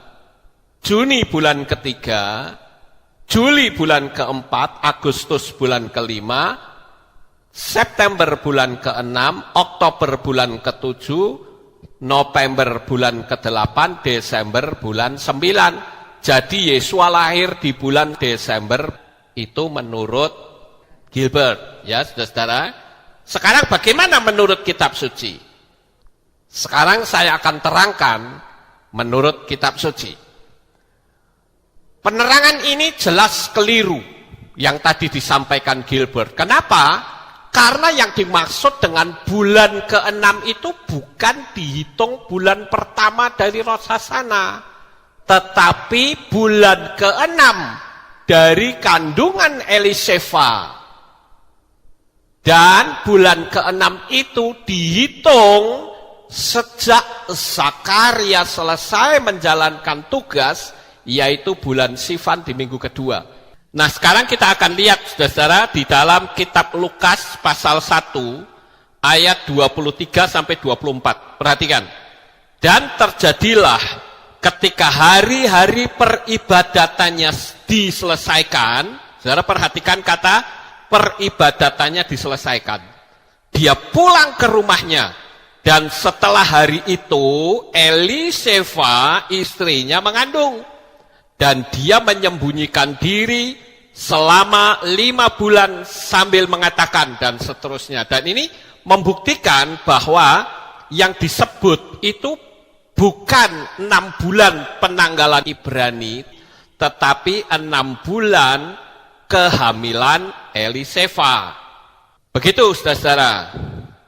Juni bulan ketiga, Juli bulan keempat, Agustus bulan kelima, September bulan keenam, Oktober bulan ketujuh, November bulan ke-8, Desember bulan 9. Jadi Yesua lahir di bulan Desember itu menurut Gilbert, ya saudara-saudara. Sekarang bagaimana menurut kitab suci? Sekarang saya akan terangkan menurut kitab suci. Penerangan ini jelas keliru yang tadi disampaikan Gilbert. Kenapa? Karena yang dimaksud dengan bulan ke-6 itu bukan dihitung bulan pertama dari Rosh Hashanah, tetapi bulan ke-6 dari kandungan Eliseva. Dan bulan ke-6 itu dihitung sejak Zakaria selesai menjalankan tugas, yaitu bulan Sivan di minggu kedua. Nah, sekarang kita akan lihat saudara-saudara di dalam kitab Lukas pasal 1 ayat 23 sampai 24. Perhatikan. Dan terjadilah ketika hari-hari peribadatannya diselesaikan, saudara perhatikan kata peribadatannya diselesaikan. Dia pulang ke rumahnya, dan setelah hari itu Eliseva istrinya mengandung. Dan dia menyembunyikan diri selama 5 bulan sambil mengatakan dan seterusnya. Dan ini membuktikan bahwa yang disebut itu bukan 6 bulan penanggalan Ibrani, tetapi 6 bulan kehamilan Eliseva. Begitu saudara-saudara.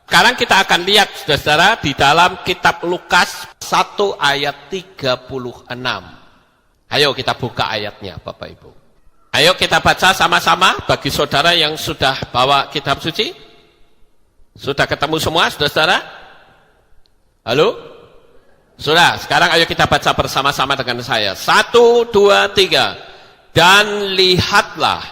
Sekarang kita akan lihat saudara-saudara di dalam kitab Lukas 1 ayat 36. Ayo kita buka ayatnya Bapak Ibu. Ayo kita baca sama-sama bagi saudara yang sudah bawa kitab suci. Sudah ketemu semua saudara-saudara? Halo? Sudah, sekarang ayo kita baca bersama-sama dengan saya. 1, 2, 3. Dan lihatlah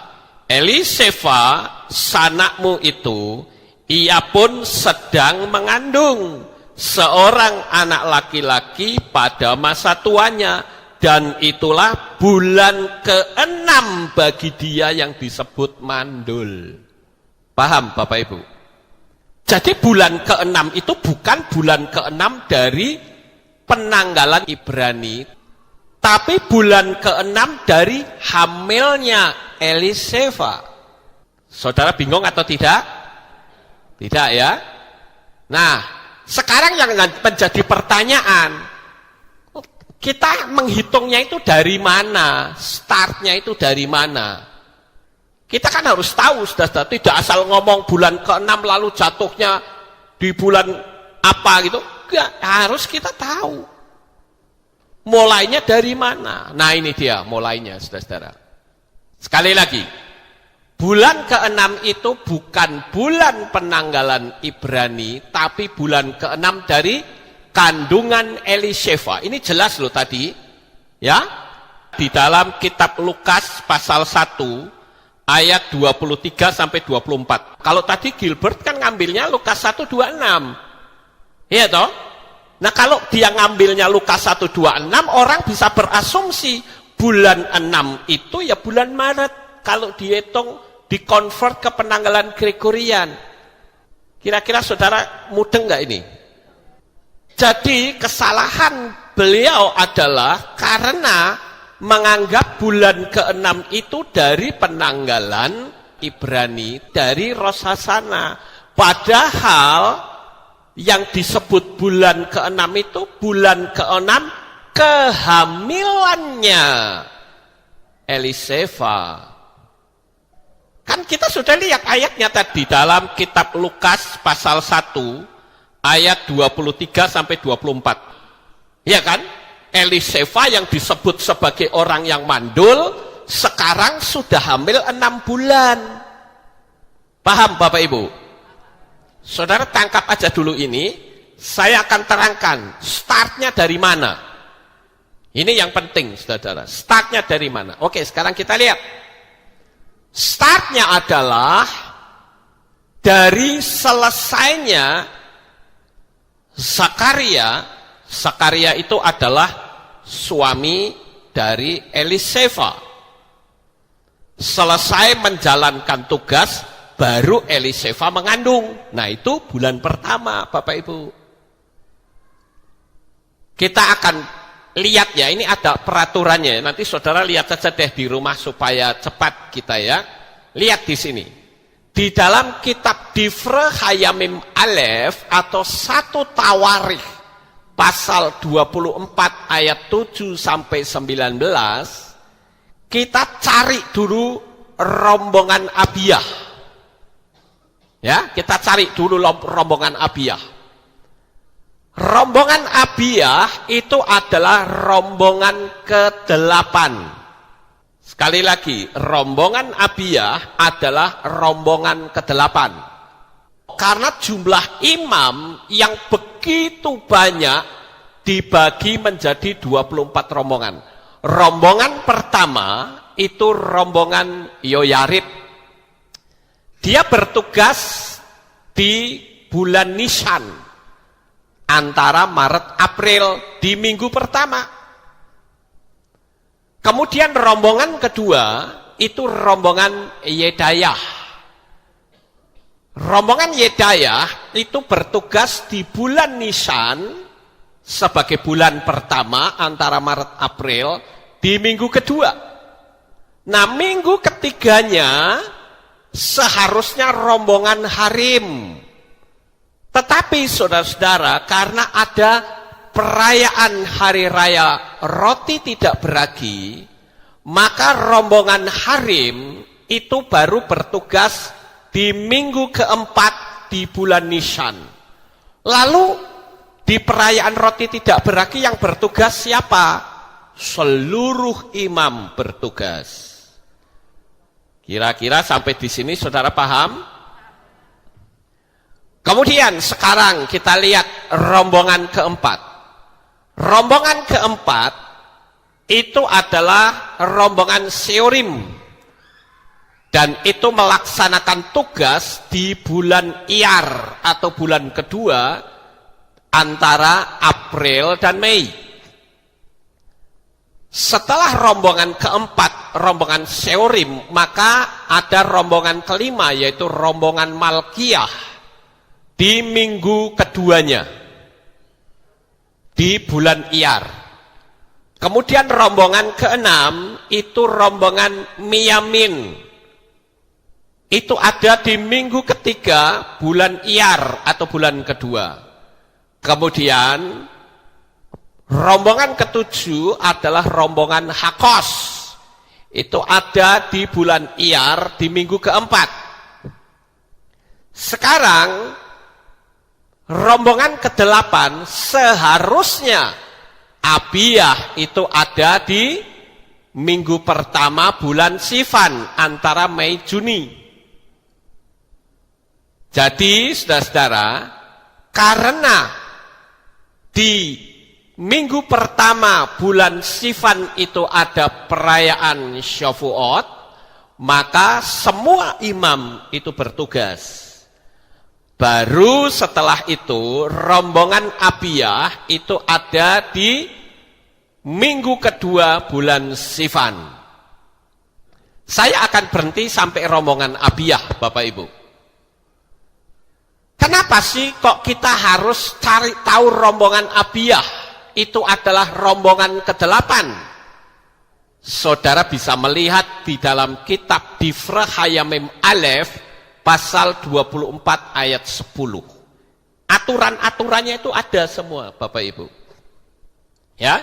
Eliseva sanakmu itu, ia pun sedang mengandung seorang anak laki-laki pada masa tuanya. Dan itulah bulan ke-6 bagi dia yang disebut mandul. Paham Bapak Ibu? Jadi bulan ke-6 itu bukan bulan ke-6 dari penanggalan Ibrani, tapi bulan ke-6 dari hamilnya Eliseva. Saudara bingung atau tidak? Tidak ya? Nah, sekarang yang menjadi pertanyaan, kita menghitungnya itu dari mana? Startnya itu dari mana? Kita kan harus tahu, sudah tidak asal ngomong bulan ke-6 lalu jatuhnya di bulan apa gitu. Enggak, harus kita tahu. Mulainya dari mana? Nah ini dia mulainya, saudara-saudara. Sekali lagi, bulan ke-6 itu bukan bulan penanggalan Ibrani, tapi bulan ke-6 dari kandungan Eliseva. Ini jelas loh tadi, ya. Di dalam kitab Lukas pasal 1 ayat 23 sampai 24. Kalau tadi Gilbert kan ngambilnya Lukas 1:26. Iya toh? Nah, kalau dia ngambilnya Lukas 1:26, orang bisa berasumsi bulan 6 itu ya bulan Maret. Kalau dihitung, dikonvert ke penanggalan Gregorian. Kira-kira saudara mudeng nggak ini? Jadi kesalahan beliau adalah karena menganggap bulan ke-6 itu dari penanggalan Ibrani, dari Rosh Hashanah. Padahal yang disebut bulan ke-6 itu bulan ke-6 kehamilannya Eliseva. Kan kita sudah lihat ayatnya tadi dalam kitab Lukas pasal 1 ayat 23 sampai 24. Ya kan? Eliseva yang disebut sebagai orang yang mandul sekarang sudah hamil 6 bulan. Paham Bapak Ibu? Saudara tangkap aja dulu ini, saya akan terangkan startnya dari mana. Ini yang penting saudara, startnya dari mana. Oke, sekarang kita lihat. Startnya adalah dari selesainya Zakaria itu adalah suami dari Eliseva. Selesai menjalankan tugas, baru Eliseva mengandung. Nah, itu bulan pertama, Bapak Ibu. Kita akan lihat ya, ini ada peraturannya. Nanti saudara lihat saja deh di rumah supaya cepat kita ya. Lihat di sini. Di dalam kitab Difre Hayamim Aleph atau 1 Tawarikh pasal 24 ayat 7 sampai 19, kita cari dulu rombongan Abiyah. Ya, kita cari dulu rombongan Abiyah. Rombongan Abiyah itu adalah rombongan ke-8. Sekali lagi, rombongan Abiyah adalah rombongan ke-8. Karena jumlah imam yang begitu banyak dibagi menjadi 24 rombongan. Rombongan pertama itu rombongan Yoyarib. Dia bertugas di bulan Nisan antara Maret April di minggu pertama. Kemudian rombongan kedua itu rombongan Yedayah. Rombongan Yedayah itu bertugas di bulan Nisan sebagai bulan pertama antara Maret April di minggu kedua. Nah, minggu ketiganya seharusnya rombongan Harim. Tetapi saudara-saudara, karena ada perayaan hari raya roti tidak beragi, maka rombongan Harim itu baru bertugas di minggu keempat di bulan Nisan. Lalu di perayaan roti tidak beragi yang bertugas siapa? Seluruh imam bertugas. Kira-kira sampai di sini saudara paham? Kemudian sekarang kita lihat rombongan keempat. Rombongan keempat itu adalah rombongan Seorim. Dan itu melaksanakan tugas di bulan Iyar atau bulan kedua antara April dan Mei. Setelah rombongan keempat, rombongan Seorim, maka ada rombongan kelima yaitu rombongan Malkiyah di minggu keduanya di bulan Iyar. Kemudian rombongan keenam itu rombongan Miyamin. Itu ada di minggu ketiga bulan Iyar atau bulan kedua. Kemudian rombongan ketujuh adalah rombongan Hakos. Itu ada di bulan Iyar di minggu keempat. Sekarang rombongan ke-8 seharusnya Abiyah itu ada di minggu pertama bulan Sivan antara Mei Juni. Jadi saudara-saudara, karena di minggu pertama bulan Sivan itu ada perayaan Shavuot, maka semua imam itu bertugas. Baru setelah itu rombongan Abiyah itu ada di minggu kedua bulan Sivan. Saya akan berhenti sampai rombongan Abiyah, Bapak Ibu. Kenapa sih kok kita harus cari tahu rombongan Abiyah? Itu adalah rombongan ke-8. Saudara bisa melihat di dalam kitab Difre Hayamim Aleph pasal 24 ayat 10. Aturan-aturannya itu ada semua, Bapak Ibu. Ya,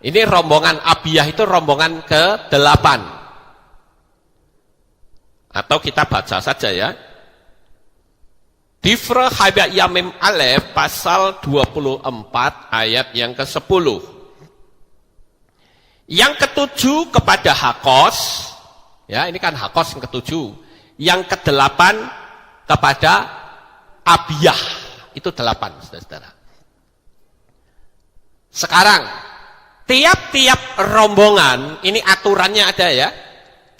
ini rombongan Abiyah itu rombongan ke-8. Atau kita baca saja ya. Difre Hayamim Aleph pasal 24 ayat yang ke-10. Yang ke-7 kepada Hakos, ya ini kan Hakos yang ke-7. Yang ke-8 kepada Abiyah, itu 8, saudara-saudara. Sekarang, tiap-tiap rombongan, ini aturannya ada ya,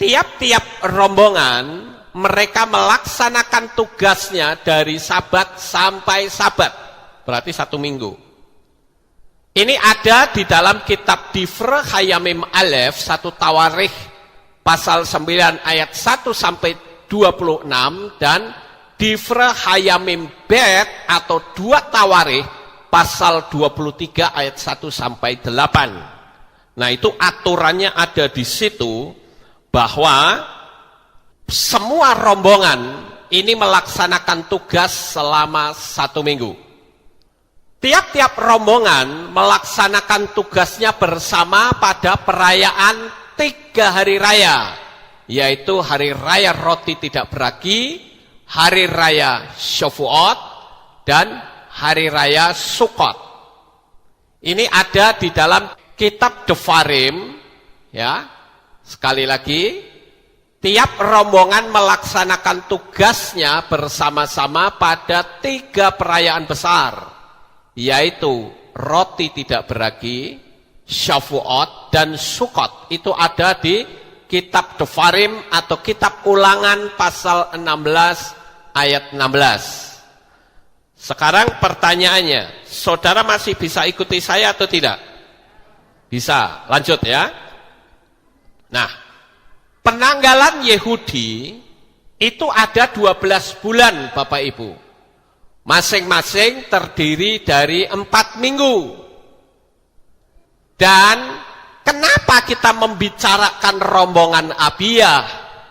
tiap-tiap rombongan mereka melaksanakan tugasnya dari Sabat sampai Sabat, berarti 1 minggu. Ini ada di dalam kitab Difre Hayamim Aleph 1 Tawarikh pasal 9 ayat 1 sampai 26 dan Difre Hayamim Bet atau 2 Tawarikh pasal 23 ayat 1 sampai 8. Nah, itu aturannya ada di situ bahwa semua rombongan ini melaksanakan tugas selama 1 minggu. Tiap-tiap rombongan melaksanakan tugasnya bersama pada perayaan 3 hari raya, yaitu hari raya roti tidak beragi, hari raya Shavuot, dan hari raya Sukkot. Ini ada di dalam kitab Devarim, ya. Sekali lagi, tiap rombongan melaksanakan tugasnya bersama-sama pada 3 perayaan besar, yaitu roti tidak beragi, Shavuot, dan Sukkot. Itu ada di kitab Devarim atau kitab Ulangan pasal 16 ayat 16. Sekarang pertanyaannya, saudara masih bisa ikuti saya atau tidak? Bisa, lanjut ya. Nah, penanggalan Yehudi itu ada 12 bulan, Bapak Ibu. Masing-masing terdiri dari 4 minggu. Dan kenapa kita membicarakan rombongan Abiyah?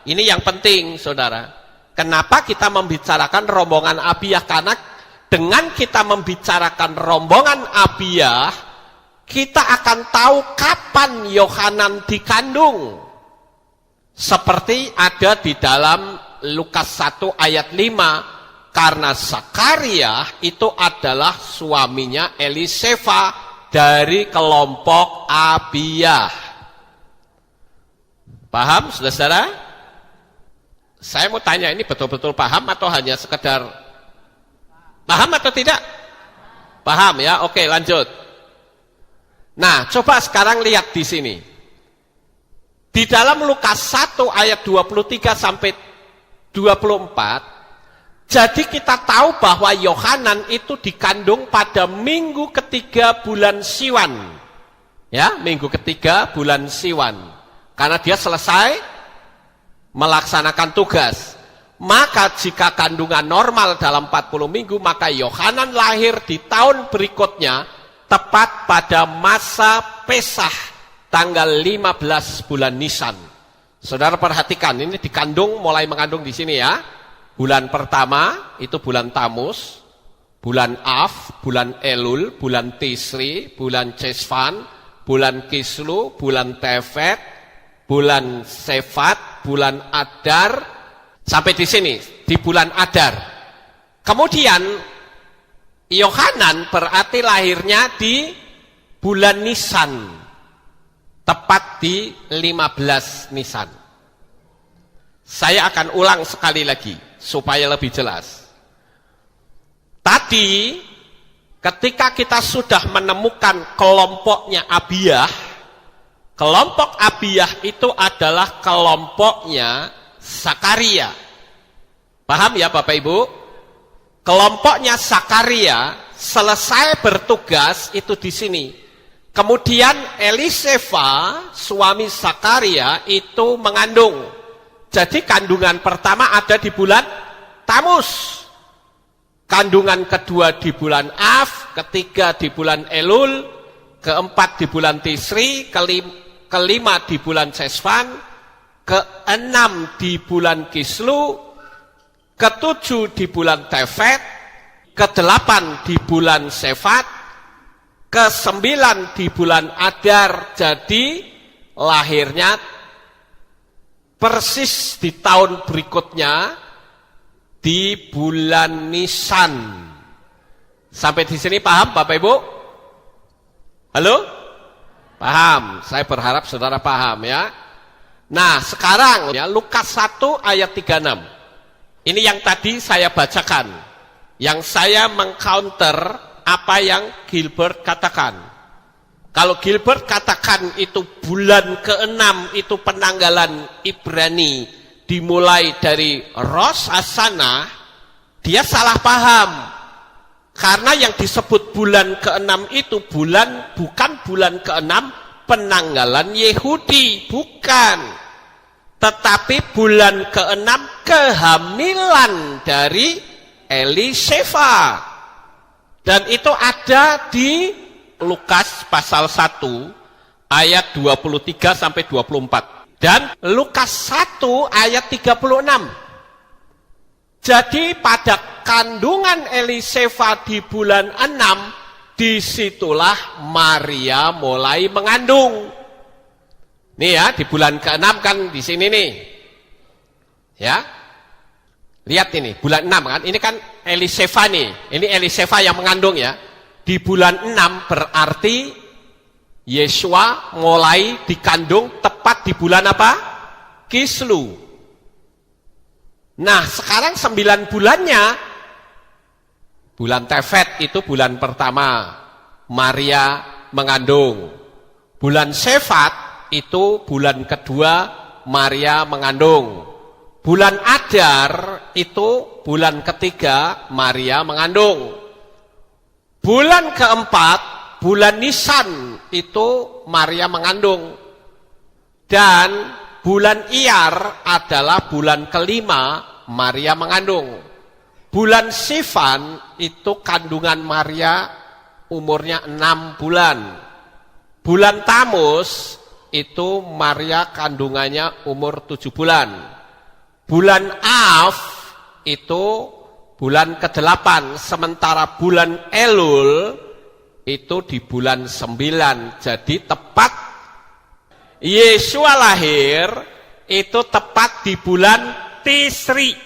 Ini yang penting, saudara. Kenapa kita membicarakan rombongan Abiyah? Karena dengan kita membicarakan rombongan Abiyah, kita akan tahu kapan Yohanan dikandung. Seperti ada di dalam Lukas 1 ayat 5, karena Zakaria itu adalah suaminya Eliseva dari kelompok Abiyah. Paham, saudara-saudara? Saya mau tanya, ini betul-betul paham atau hanya sekedar paham atau tidak? Paham ya? Oke, lanjut. Nah, coba sekarang lihat di sini. Di dalam Lukas 1 ayat 23 sampai 24, jadi kita tahu bahwa Yohanan itu dikandung pada minggu ketiga bulan Siwan. Ya, minggu ketiga bulan Siwan. Karena dia selesai melaksanakan tugas. Maka jika kandungan normal dalam 40 minggu, maka Yohanan lahir di tahun berikutnya, tepat pada masa Pesah, tanggal 15 bulan Nisan. Saudara perhatikan, ini dikandung, mulai mengandung di sini ya. Bulan pertama itu bulan Tamus, bulan Av, bulan Elul, bulan Tisri, bulan Chesvan, bulan Kislu, bulan Tevet, bulan Sefat, bulan Adar, sampai di sini di bulan Adar. Kemudian Yohanan berarti lahirnya di bulan Nisan, tepat di 15 Nisan. Saya akan ulang sekali lagi supaya lebih jelas. Tadi ketika kita sudah menemukan kelompoknya Abiyah, kelompok Abiyah itu adalah kelompoknya Sakaria. Paham ya Bapak Ibu? Kelompoknya Sakaria selesai bertugas itu di sini. Kemudian Eliseva, suami Sakaria itu mengandung. Jadi kandungan pertama ada di bulan Tamus. Kandungan kedua di bulan Av, ketiga di bulan Elul, keempat di bulan Tisri, kelima di bulan Sesvan, keenam di bulan Kislu, ketujuh di bulan Tefet, kedelapan di bulan Sefat, kesembilan di bulan Adar. Jadi lahirnya persis di tahun berikutnya di bulan Nisan. Sampai di sini paham Bapak Ibu? Halo? Paham? Saya berharap saudara paham ya. Nah sekarang ya Lukas 1 ayat 36. Ini yang tadi saya bacakan. Yang saya mengcounter apa yang Gilbert katakan. Kalau Gilbert katakan itu bulan ke-6 itu penanggalan Ibrani dimulai dari Rosh Hashanah, dia salah paham. Karena yang disebut bulan ke-6 itu bukan bulan ke-6 penanggalan Yehudi, bukan. Tetapi bulan ke-6 kehamilan dari Eliseva. Dan itu ada di Lukas pasal 1 ayat 23 sampai 24. Dan Lukas 1 ayat 36. Jadi pada kandungan Eliseva di bulan 6, disitulah Maria mulai mengandung. Nih ya, di bulan ke-6 kan di sini nih. Ya. Lihat ini, bulan 6 kan. Ini kan Eliseva nih. Ini Eliseva yang mengandung ya. Di bulan 6 berarti Yesua mulai dikandung tepat di bulan apa? Kislu. Nah sekarang 9 bulannya, bulan Tefet itu bulan pertama, Maria mengandung. Bulan Sefat itu bulan kedua, Maria mengandung. Bulan Adar itu bulan ketiga, Maria mengandung. Bulan keempat, bulan Nisan itu Maria mengandung. Dan bulan Iyar adalah bulan kelima Maria mengandung. Bulan Sivan itu kandungan Maria umurnya 6 bulan. Bulan Tamus itu Maria kandungannya umur 7 bulan. Bulan Av itu bulan ke-8. Sementara bulan Elul itu di bulan 9. Jadi tepat Yesua lahir itu tepat di bulan Tisri,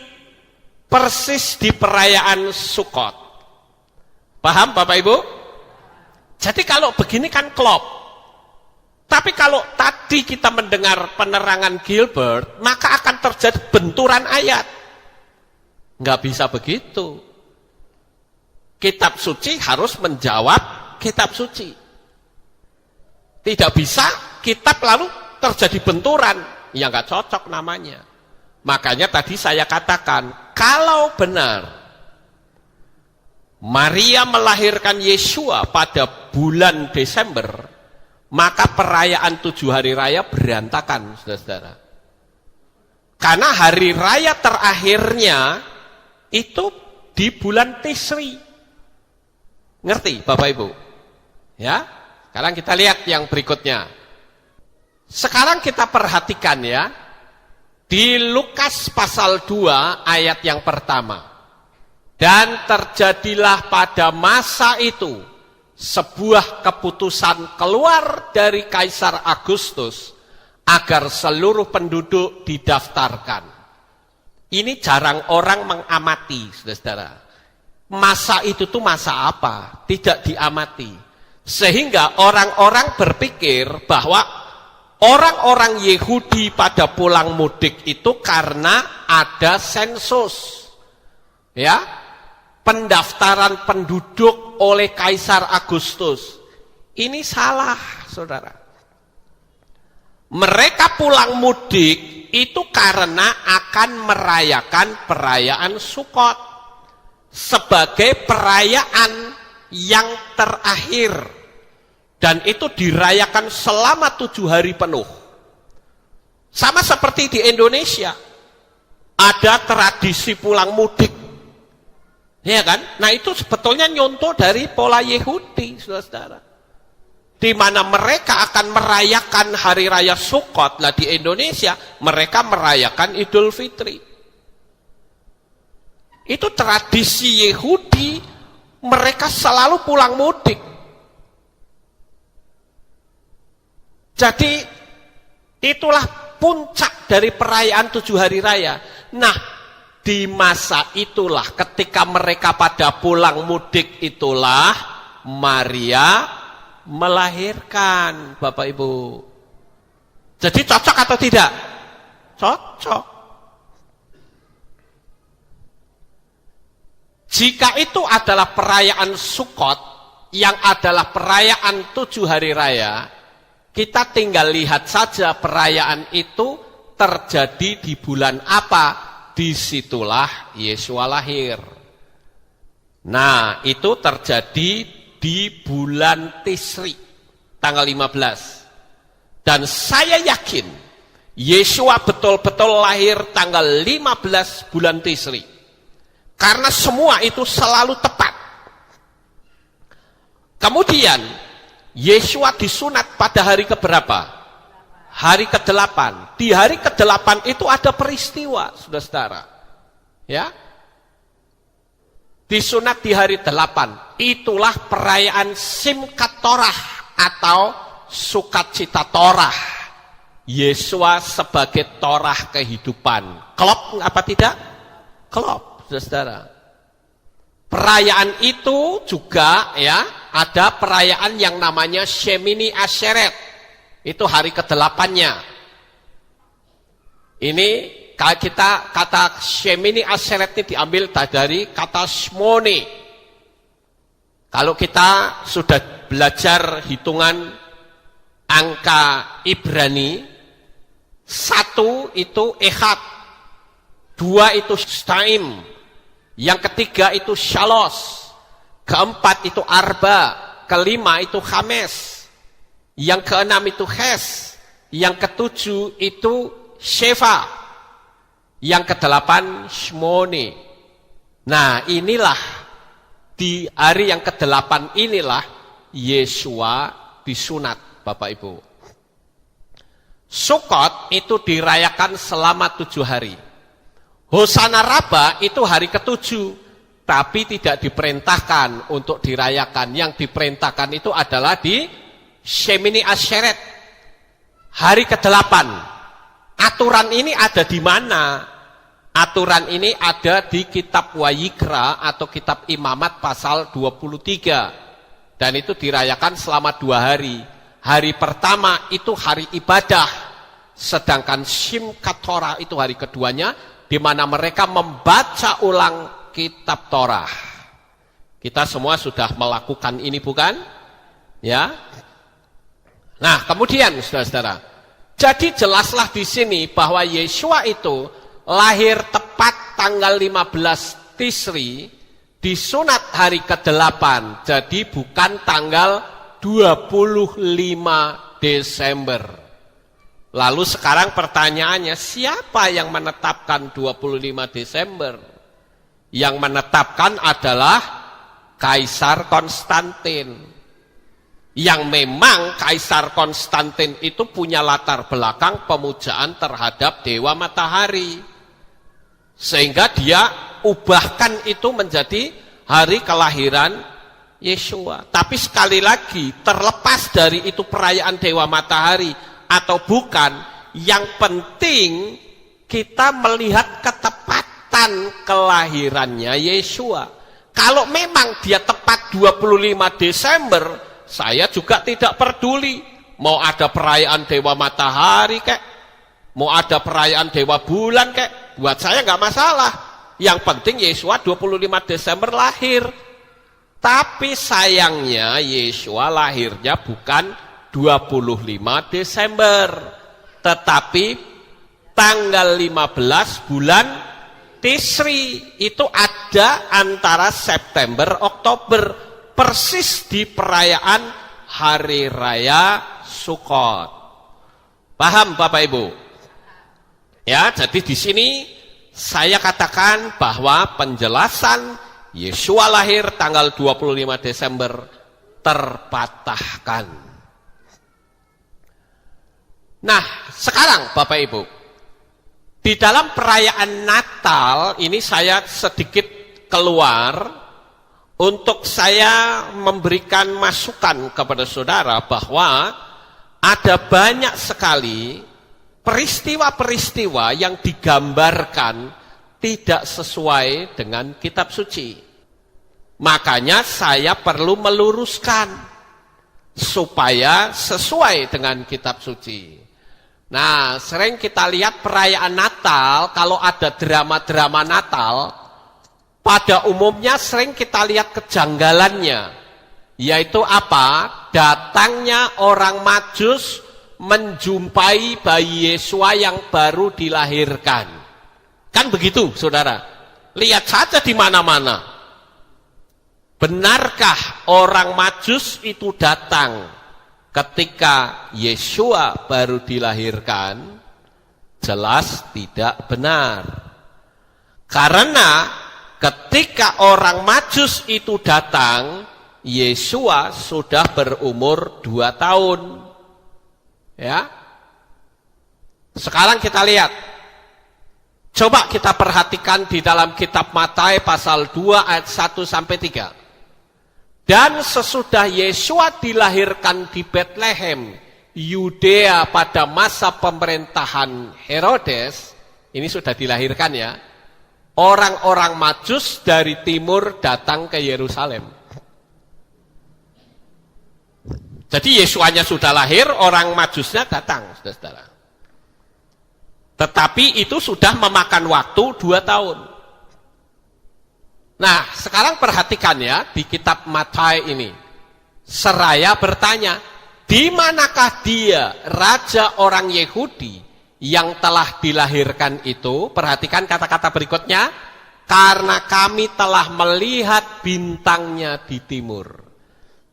persis di perayaan Sukot. Paham Bapak Ibu? Jadi kalau begini kan klop. Tapi kalau tadi kita mendengar penerangan Gilbert, maka akan terjadi benturan ayat. Nggak bisa begitu. Kitab suci harus menjawab kitab suci. Tidak bisa kitab lalu terjadi benturan. Ya nggak cocok namanya. Makanya tadi saya katakan, kalau benar Maria melahirkan Yesua pada bulan Desember, maka perayaan 7 hari raya berantakan, saudara-saudara. Karena hari raya terakhirnya itu di bulan Tisri. Ngerti Bapak Ibu? Ya, sekarang kita lihat yang berikutnya. Sekarang kita perhatikan ya, di Lukas pasal 2 ayat yang pertama. Dan terjadilah pada masa itu sebuah keputusan keluar dari Kaisar Agustus agar seluruh penduduk didaftarkan. Ini jarang orang mengamati, saudara-saudara. Masa itu tuh masa apa? Tidak diamati. Sehingga orang-orang berpikir bahwa orang-orang Yahudi pada pulang mudik itu karena ada sensus. Ya. pendaftaran penduduk oleh Kaisar Agustus. Ini salah, saudara. Mereka pulang mudik itu karena akan merayakan perayaan Sukot sebagai perayaan yang terakhir, dan itu dirayakan selama 7 hari penuh. Sama seperti di Indonesia, ada tradisi pulang mudik, ya kan? Nah itu sebetulnya nyontoh dari pola Yahudi, saudara-saudara, di mana mereka akan merayakan hari raya Sukot. Lah di Indonesia mereka merayakan Idul Fitri. Itu tradisi Yahudi, mereka selalu pulang mudik. Jadi itulah puncak dari perayaan 7 hari raya. Nah, di masa itulah ketika mereka pada pulang mudik itulah Maria melahirkan, Bapak Ibu. Jadi cocok atau tidak? Cocok. Jika itu adalah perayaan Sukot, yang adalah perayaan 7 hari raya, kita tinggal lihat saja perayaan itu terjadi di bulan apa. Disitulah Yesua lahir. Nah, itu terjadi di bulan Tisri, tanggal 15. Dan saya yakin, Yesua betul-betul lahir tanggal 15 bulan Tisri. Karena semua itu selalu tepat. Kemudian, Yesua disunat pada hari keberapa? Hari ke-8. Di hari ke-8 itu ada peristiwa, saudara-saudara. Ya. Disunat di hari 8. Itulah perayaan Simchat Torah atau sukacita Torah. Yesua sebagai Torah kehidupan. Klop apa tidak? Klop, saudara-saudara. Perayaan itu juga ya ada perayaan yang namanya Shemini Atseret. Itu hari ke-8-nya. Ini kita kata Shemini Atseret ini diambil dari kata Shmoni. Kalau kita sudah belajar hitungan angka Ibrani, 1 itu Echad, 2 itu Shtaim, yang ketiga itu Shalos, keempat itu Arba, kelima itu Chames, yang keenam itu Ches, yang ketujuh itu Sheva, yang ke-8 Shmoni. Nah inilah di hari yang ke-8 inilah Yesua disunat, Bapak Ibu. Sukot itu dirayakan selama 7 hari. Hosana Rabbah itu hari ke-7, tapi tidak diperintahkan untuk dirayakan. Yang diperintahkan itu adalah di Shemini Atseret, hari ke-8. Aturan ini ada di mana? Aturan ini ada di kitab Wayikra atau kitab Imamat pasal 23. Dan itu dirayakan selama 2 hari. Hari pertama itu hari ibadah. Sedangkan Simchat Torah itu hari keduanya, di mana mereka membaca ulang kitab Torah. Kita semua sudah melakukan ini bukan? Ya. Nah, kemudian saudara-saudara, jadi jelaslah di sini bahwa Yesua itu lahir tepat tanggal 15 Tisri, disunat hari ke-8, jadi bukan tanggal 25 Desember. Lalu sekarang pertanyaannya, siapa yang menetapkan 25 Desember? Yang menetapkan adalah Kaisar Konstantin. Yang memang Kaisar Konstantin itu punya latar belakang pemujaan terhadap dewa matahari. Sehingga dia ubahkan itu menjadi hari kelahiran Yesua. Tapi sekali lagi, terlepas dari itu perayaan dewa matahari atau bukan, yang penting kita melihat ketepatan kelahirannya Yesua. Kalau memang dia tepat 25 Desember, saya juga tidak peduli. Mau ada perayaan dewa matahari kek, mau ada perayaan dewa bulan kek, buat saya nggak masalah. Yang penting Yesua 25 Desember lahir. Tapi sayangnya Yesua lahirnya bukan 25 Desember. Tetapi tanggal 15 bulan Tisri. Itu ada antara September, Oktober. Persis di perayaan Hari Raya Sukkot. Paham Bapak Ibu? Ya, jadi di sini saya katakan bahwa penjelasan Yesua lahir tanggal 25 Desember terpatahkan. Nah, sekarang Bapak Ibu, di dalam perayaan Natal ini saya sedikit keluar untuk saya memberikan masukan kepada saudara bahwa ada banyak sekali peristiwa-peristiwa yang digambarkan tidak sesuai dengan kitab suci. Makanya saya perlu meluruskan supaya sesuai dengan kitab suci. Nah, sering kita lihat perayaan Natal, kalau ada drama-drama Natal, pada umumnya sering kita lihat kejanggalannya, yaitu apa? Datangnya orang Majus menjumpai bayi Yesua yang baru dilahirkan. Kan begitu, saudara? Lihat saja di mana-mana. Benarkah orang Majus itu datang ketika Yesua baru dilahirkan? Jelas tidak benar. Karena ketika orang Majus itu datang, Yesua sudah berumur 2 tahun. Ya. Sekarang kita lihat. Coba kita perhatikan di dalam kitab Matius pasal 2 ayat 1 sampai 3. Dan sesudah Yesua dilahirkan di Bethlehem, Yudea pada masa pemerintahan Herodes, ini sudah dilahirkan ya, orang-orang Majus dari timur datang ke Yerusalem. Jadi Yesuanya sudah lahir, orang Majusnya datang, saudara-saudara. Tetapi itu sudah memakan waktu 2 tahun. Nah, sekarang perhatikan ya, di kitab Matius ini. Seraya bertanya, di manakah dia, raja orang Yahudi, yang telah dilahirkan itu? Perhatikan kata-kata berikutnya. Karena kami telah melihat bintangnya di timur.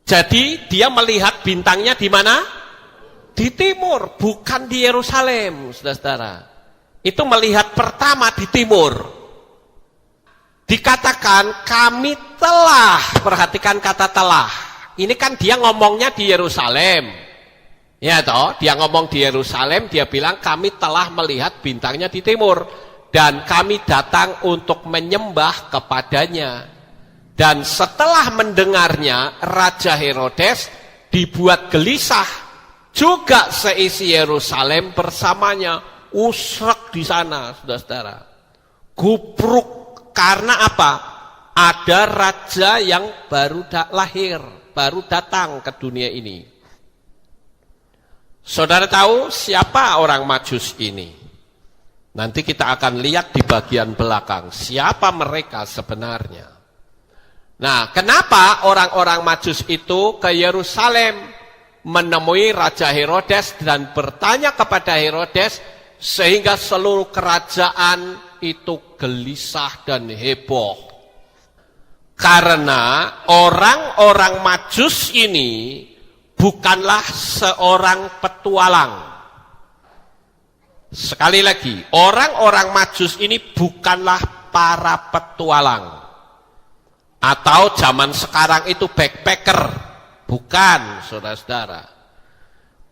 Jadi dia melihat bintangnya di mana? Di timur, bukan di Yerusalem, saudara-saudara. Itu melihat pertama di timur. Dikatakan kami telah, perhatikan kata telah. Ini kan dia ngomongnya di Yerusalem. Ya toh, dia ngomong di Yerusalem, dia bilang kami telah melihat bintangnya di timur. Dan kami datang untuk menyembah kepadanya. Dan setelah mendengarnya, Raja Herodes dibuat gelisah. Juga seisi Yerusalem bersamanya. Usrek di sana, saudara-saudara. Gubruk. Karena apa? Ada raja yang baru lahir, baru datang ke dunia ini. Saudara tahu siapa orang Majus ini? Nanti kita akan lihat di bagian belakang. Siapa mereka sebenarnya? Nah, kenapa orang-orang Majus itu ke Yerusalem menemui Raja Herodes dan bertanya kepada Herodes sehingga seluruh kerajaan itu gelisah dan heboh? Karena orang-orang Majus ini bukanlah seorang petualang. Sekali lagi, orang-orang Majus ini bukanlah para petualang. Atau zaman sekarang itu backpacker. Bukan, saudara-saudara.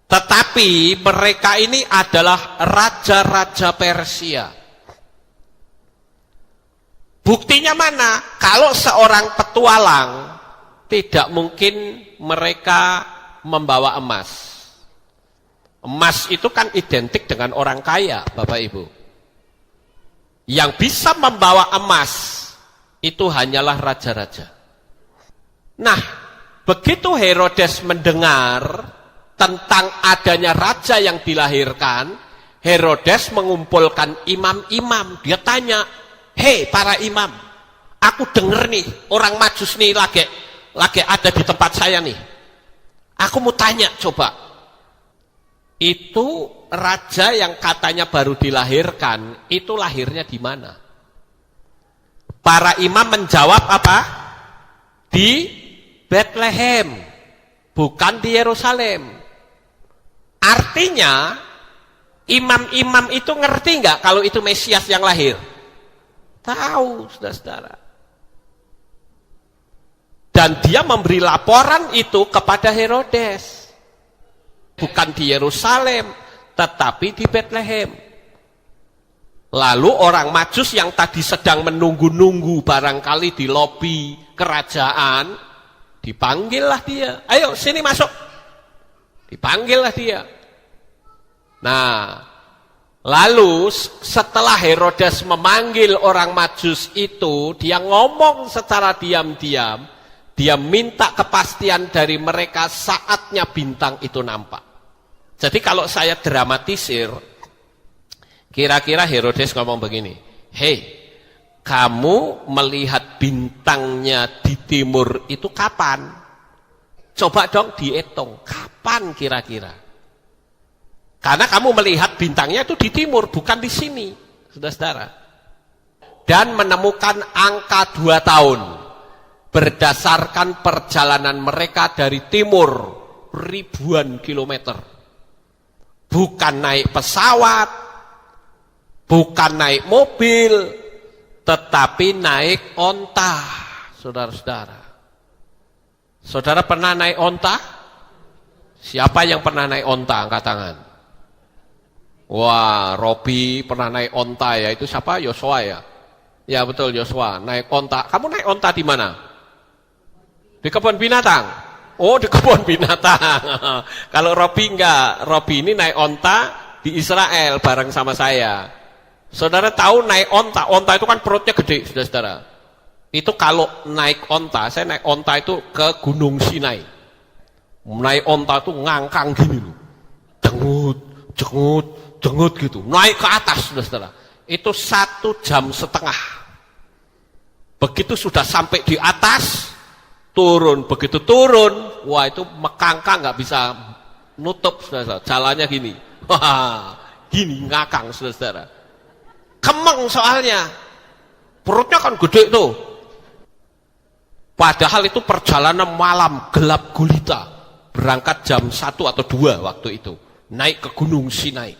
Tetapi mereka ini adalah raja-raja Persia. Buktinya mana? Kalau seorang petualang, tidak mungkin mereka membawa emas. Emas itu kan identik dengan orang kaya, Bapak Ibu. Yang bisa membawa emas, itu hanyalah raja-raja. Nah, begitu Herodes mendengar tentang adanya raja yang dilahirkan, Herodes mengumpulkan imam-imam. Dia tanya, hei para imam, aku denger nih orang Majus nih lagi ada di tempat saya nih. Aku mau tanya coba. Itu raja yang katanya baru dilahirkan, itu lahirnya di mana? Para imam menjawab apa? Di Bethlehem, bukan di Yerusalem. Artinya imam-imam itu ngerti nggak kalau itu Mesias yang lahir? Tahu, saudara-saudara. Dan dia memberi laporan itu kepada Herodes. Bukan di Yerusalem, tetapi di Bethlehem. Lalu orang Majus yang tadi sedang menunggu-nunggu barangkali di lobi kerajaan, dipanggillah dia. Ayo sini masuk. Dipanggillah dia. Nah, lalu setelah Herodes memanggil orang Majus itu, dia ngomong secara diam-diam, dia minta kepastian dari mereka saatnya bintang itu nampak. Jadi kalau saya dramatisir, kira-kira Herodes ngomong begini, hei, kamu melihat bintangnya di timur itu kapan? Coba dong dihitung, kapan kira-kira? Karena kamu melihat bintangnya itu di timur, bukan di sini, saudara-saudara. Dan menemukan angka 2 tahun, berdasarkan perjalanan mereka dari timur, ribuan kilometer. Bukan naik pesawat, bukan naik mobil, tetapi naik onta, saudara-saudara. Saudara pernah naik onta? Siapa yang pernah naik onta? Angkat tangan. Wah, Robi pernah naik onta ya. Itu siapa? Yosua ya? Ya betul, Yosua. Naik onta. Kamu naik onta di mana? Di kebun binatang? Oh, di kebun binatang. Kalau Robi enggak. Robi ini naik onta di Israel bareng sama saya. Saudara tahu naik onta. Onta itu kan perutnya gede, saudara-saudara. Itu kalau naik onta, saya naik onta itu ke Gunung Sinai. Naik onta itu ngangkang gini loh. Dengut, jengut, jengut gitu. Naik ke atas, saudara-saudara. Itu 1,5 jam. Begitu sudah sampai di atas, turun. Begitu turun, wah itu mekangkang nggak bisa nutup, saudara-saudara. Jalannya gini. Wah, gini ngakang, saudara-saudara. Kemeng soalnya. Perutnya kan gede tuh. Padahal itu perjalanan malam, gelap gulita. Berangkat jam 1 atau 2 waktu itu. Naik ke Gunung Sinai.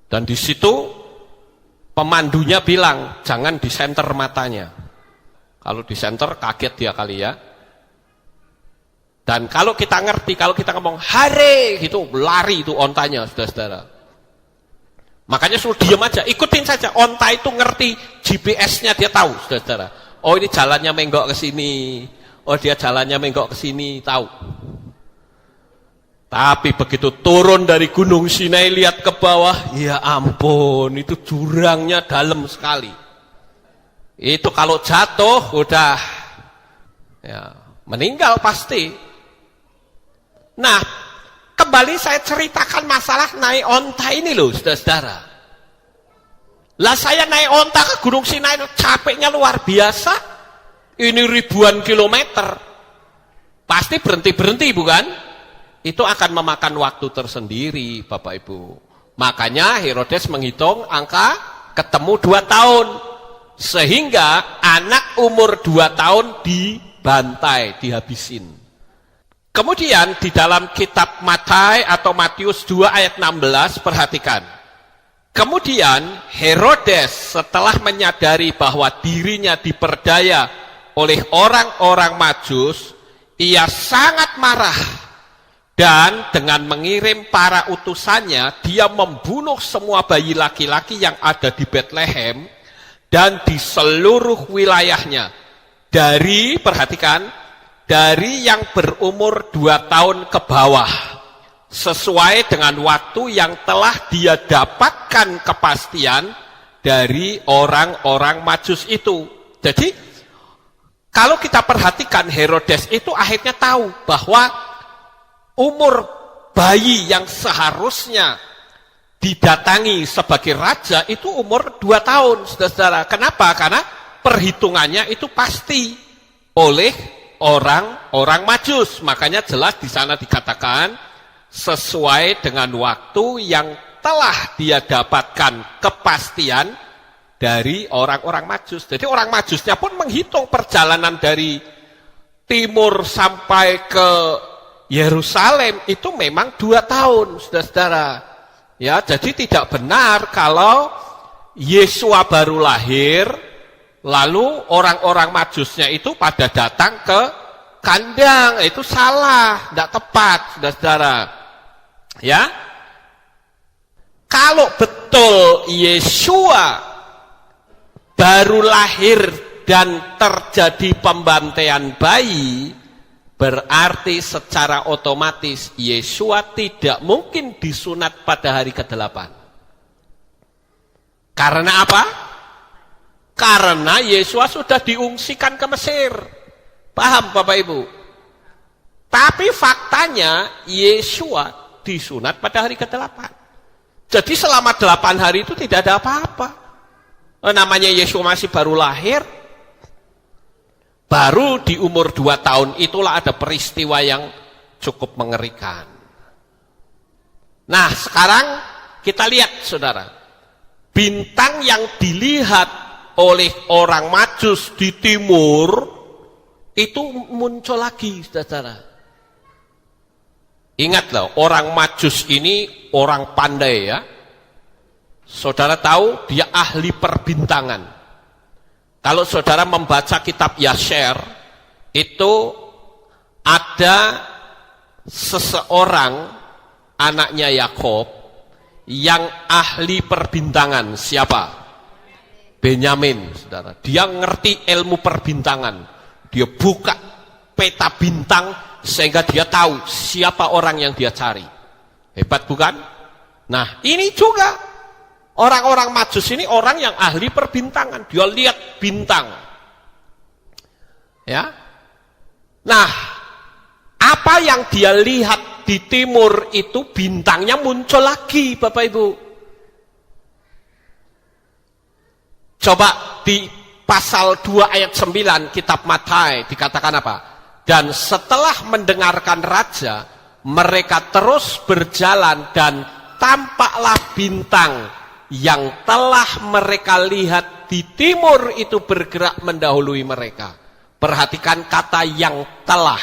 Dan di situ pemandunya bilang, jangan disenter matanya. Kalau disenter kaget dia kali ya. Dan kalau kita ngerti, kalau kita ngomong hare gitu, lari itu ontanya, saudara-saudara. Makanya suruh diam aja, ikutin saja. Onta itu ngerti GPS-nya, dia tahu, saudara-saudara. Oh ini jalannya menggok ke sini. Oh dia jalannya menggok ke sini, tahu. Tapi begitu turun dari Gunung Sinai lihat ke bawah, ya ampun, itu jurangnya dalam sekali. Itu kalau jatuh udah ya meninggal pasti. Nah, kembali saya ceritakan masalah naik onta ini loh, saudara-saudara. Lah saya naik onta ke Gunung Sinai, capeknya luar biasa. Ini ribuan kilometer. Pasti berhenti-berhenti bukan? Itu akan memakan waktu tersendiri, Bapak Ibu. Makanya Herodes menghitung angka ketemu 2 tahun. Sehingga anak umur 2 tahun dibantai, dihabisin. Kemudian di dalam kitab Matai atau Matius 2 ayat 16, perhatikan. Kemudian Herodes setelah menyadari bahwa dirinya diperdaya oleh orang-orang Majus, ia sangat marah. Dan dengan mengirim para utusannya, dia membunuh semua bayi laki-laki yang ada di Bethlehem dan di seluruh wilayahnya. Dari, perhatikan, dari yang berumur 2 tahun ke bawah. Sesuai dengan waktu yang telah dia dapatkan kepastian dari orang-orang Majus itu. Jadi, kalau kita perhatikan Herodes itu akhirnya tahu bahwa umur bayi yang seharusnya didatangi sebagai raja itu umur 2 tahun, saudara-saudara. Kenapa? Karena perhitungannya itu pasti oleh orang Majus. Makanya jelas di sana dikatakan sesuai dengan waktu yang telah dia dapatkan kepastian dari orang-orang Majus. Jadi orang Majusnya pun menghitung perjalanan dari timur sampai ke Yerusalem itu memang 2 tahun, saudara-saudara. Ya, jadi tidak benar kalau Yesua baru lahir, lalu orang-orang Majusnya itu pada datang ke kandang. Itu salah, tidak tepat, saudara-saudara. Ya, kalau betul Yesua baru lahir dan terjadi pembantaian bayi, berarti secara otomatis Yesua tidak mungkin disunat pada hari ke-8. Karena apa? Karena Yesua sudah diungsikan ke Mesir. Paham Bapak Ibu? Tapi faktanya Yesua disunat pada hari ke-8. Jadi selama 8 hari itu tidak ada apa-apa. Namanya Yesua masih baru lahir. Baru di umur 2 tahun itulah ada peristiwa yang cukup mengerikan. Nah, sekarang kita lihat, saudara. Bintang yang dilihat oleh orang Majus di timur itu muncul lagi, saudara. Ingatlah, orang Majus ini orang pandai ya. Saudara tahu dia ahli perbintangan. Kalau saudara membaca kitab Yasher, itu ada seseorang anaknya Yakob yang ahli perbintangan. Siapa? Benyamin, saudara. Dia ngerti ilmu perbintangan. Dia buka peta bintang sehingga dia tahu siapa orang yang dia cari. Hebat bukan? Nah, ini juga orang-orang Majus ini orang yang ahli perbintangan. Dia lihat bintang. Ya. Nah, apa yang dia lihat di timur itu bintangnya muncul lagi, Bapak Ibu. Coba di pasal 2 ayat 9 kitab Matai dikatakan apa? Dan setelah mendengarkan raja, mereka terus berjalan dan tampaklah bintang yang telah mereka lihat di timur itu bergerak mendahului mereka. Perhatikan kata yang telah.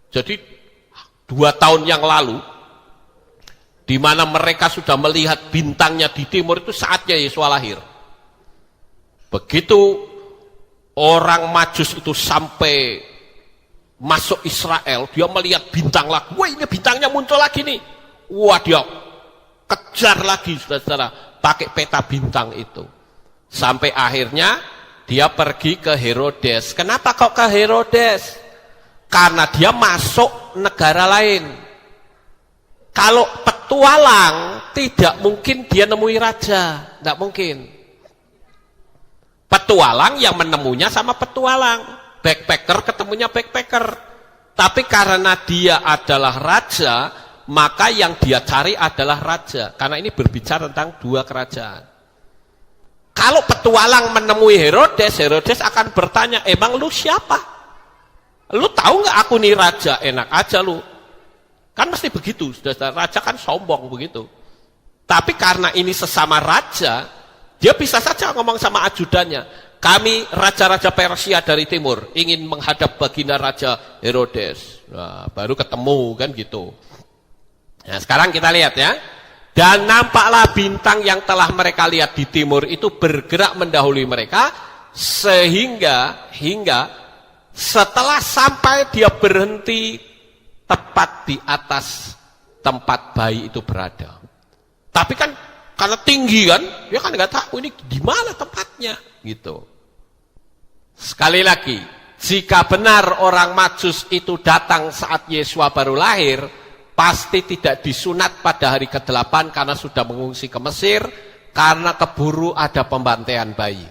Jadi 2 tahun yang lalu, di mana mereka sudah melihat bintangnya di timur itu saatnya Yesus lahir. Begitu orang Majus itu sampai masuk Israel, dia melihat bintang lagi. Wah, ini bintangnya muncul lagi nih. Wah, dia kejar lagi, saudara-saudara, pakai peta bintang itu. Sampai akhirnya dia pergi ke Herodes. Kenapa kok ke Herodes? Karena dia masuk negara lain. Kalau petualang, tidak mungkin dia nemui raja. Tidak mungkin. Petualang yang menemunya sama petualang. Backpacker ketemunya backpacker. Tapi karena dia adalah raja, maka yang dia cari adalah raja. Karena ini berbicara tentang 2 kerajaan. Kalau petualang menemui Herodes, Herodes akan bertanya, emang lu siapa? Lu tahu nggak aku nih raja? Enak aja lu. Kan mesti begitu, raja kan sombong begitu. Tapi karena ini sesama raja, dia bisa saja ngomong sama ajudannya, kami raja-raja Persia dari timur, ingin menghadap baginda Raja Herodes. Nah, baru ketemu kan gitu. Nah, sekarang kita lihat ya. Dan nampaklah bintang yang telah mereka lihat di timur itu bergerak mendahului mereka, sehingga setelah sampai dia berhenti tepat di atas tempat bayi itu berada. Tapi kan karena tinggi kan, dia kan nggak tahu ini di mana tempatnya gitu. Sekali lagi, jika benar orang Majus itu datang saat Yesua baru lahir, pasti tidak disunat pada hari ke-8 karena sudah mengungsi ke Mesir, karena keburu ada pembantaian bayi.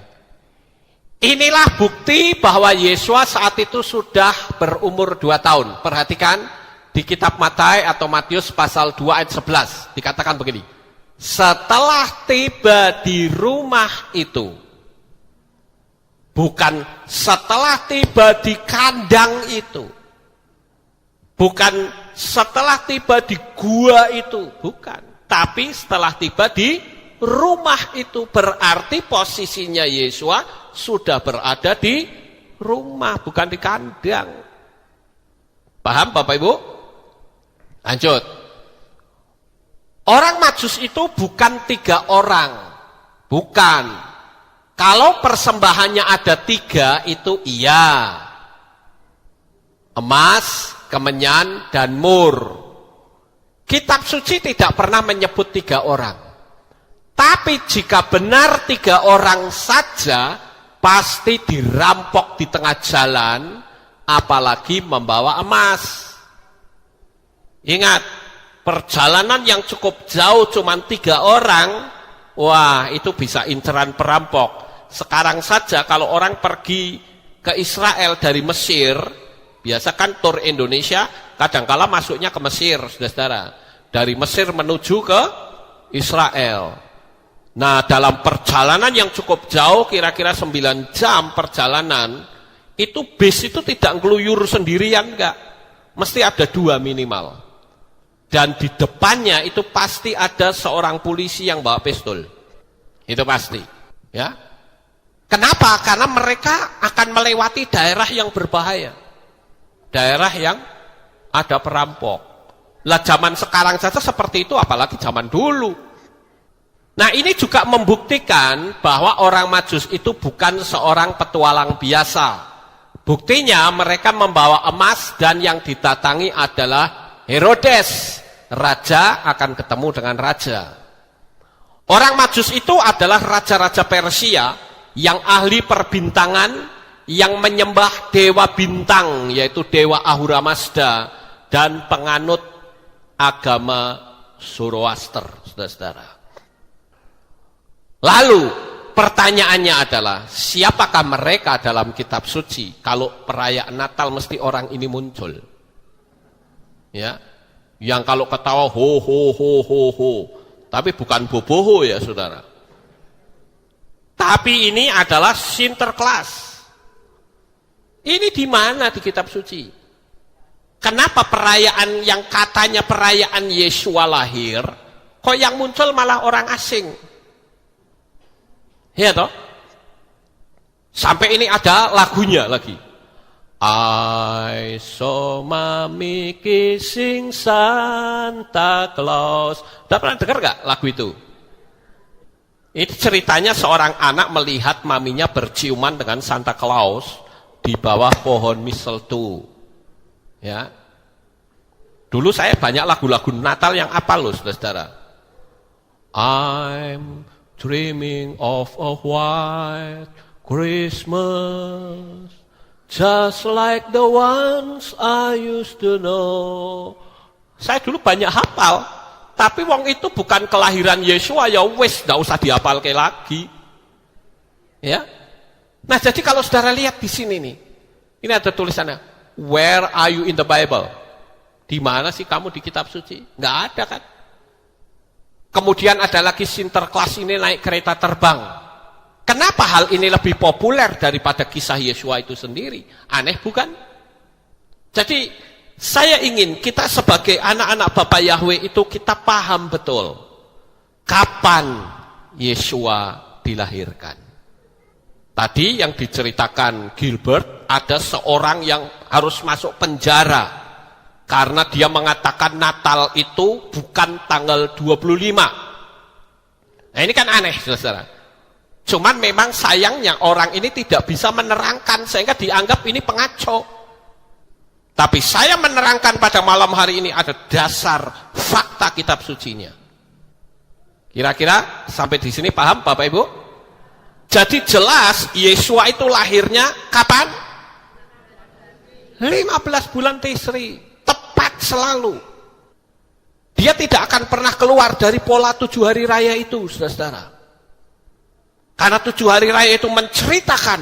Inilah bukti bahwa Yesua saat itu sudah berumur 2 tahun. Perhatikan di kitab Matai atau Matius pasal 2 ayat 11, dikatakan begini. setelah tiba di rumah itu. Bukan setelah tiba di kandang itu. Bukan setelah tiba di gua itu. Bukan. Tapi setelah tiba di rumah itu. Berarti posisinya Yesua sudah berada di rumah. Bukan di kandang. Paham Bapak Ibu? Lanjut. Orang Majus itu bukan 3 orang. Bukan. Kalau persembahannya ada 3 itu iya. Emas, kemenyan, dan mur. Kitab suci tidak pernah menyebut 3 orang. Tapi jika benar 3 orang saja, pasti dirampok di tengah jalan, apalagi membawa emas. Ingat, perjalanan yang cukup jauh cuma 3 orang, wah itu bisa inceran perampok. Sekarang saja kalau orang pergi ke Israel dari Mesir, biasa kan tur Indonesia, kadangkala masuknya ke Mesir, saudara-saudara. Dari Mesir menuju ke Israel. Nah, dalam perjalanan yang cukup jauh, kira-kira 9 jam perjalanan, itu bis itu tidak ngeluyur sendirian, enggak. Mesti ada 2 minimal. Dan di depannya itu pasti ada seorang polisi yang bawa pistol. Itu pasti. Ya. Kenapa? Karena mereka akan melewati daerah yang berbahaya. Daerah yang ada perampok. Lah zaman sekarang saja seperti itu, apalagi zaman dulu. Nah ini juga membuktikan bahwa orang Majus itu bukan seorang petualang biasa. Buktinya mereka membawa emas dan yang didatangi adalah Herodes. Raja akan ketemu dengan raja. Orang Majus itu adalah raja-raja Persia yang ahli perbintangan, yang menyembah dewa bintang, yaitu dewa Ahura Mazda, dan penganut agama Zoroaster, saudara-saudara. Lalu pertanyaannya adalah, siapakah mereka dalam kitab suci? Kalau perayaan Natal mesti orang ini muncul. Ya, yang kalau ketawa ho ho ho ho ho, tapi bukan boboho ya saudara. Tapi ini adalah Sinterklas. Ini di mana di kitab suci? Kenapa perayaan yang katanya perayaan Yesua lahir, kok yang muncul malah orang asing? Ya toh? Sampai ini ada lagunya lagi. I saw mommy kissing Santa Claus. Udah pernah dengar gak lagu itu? Itu ceritanya seorang anak melihat maminya berciuman dengan Santa Claus di bawah pohon mistletoe. Ya. Dulu saya banyak lagu-lagu Natal yang apal loh, saudara. I'm dreaming of a white Christmas, just like the ones I used to know. Saya dulu banyak hafal. Tapi wong itu bukan kelahiran Yesua, ya wis, enggak usah dihafalke lagi. Ya. Nah, jadi kalau saudara lihat di sini nih. Ini ada tulisannya, where are you in the Bible? Di mana sih kamu di kitab suci? Enggak ada kan? Kemudian ada lagi Sinterklas ini naik kereta terbang. Kenapa hal ini lebih populer daripada kisah Yesua itu sendiri? Aneh bukan? Jadi saya ingin kita sebagai anak-anak Bapak Yahweh itu kita paham betul kapan Yesua dilahirkan. Tadi yang diceritakan Gilbert, ada seorang yang harus masuk penjara karena dia mengatakan Natal itu bukan tanggal 25. Nah ini kan aneh, saudara. Cuman memang sayangnya orang ini tidak bisa menerangkan sehingga dianggap ini pengacau. Tapi saya menerangkan pada malam hari ini ada dasar fakta kitab sucinya. Kira-kira sampai di sini paham Bapak Ibu? Jadi jelas Yesua itu lahirnya kapan? 15 bulan Tisri, tepat selalu. Dia tidak akan pernah keluar dari pola 7 hari raya itu, saudara-saudara. Karena 7 hari raya itu menceritakan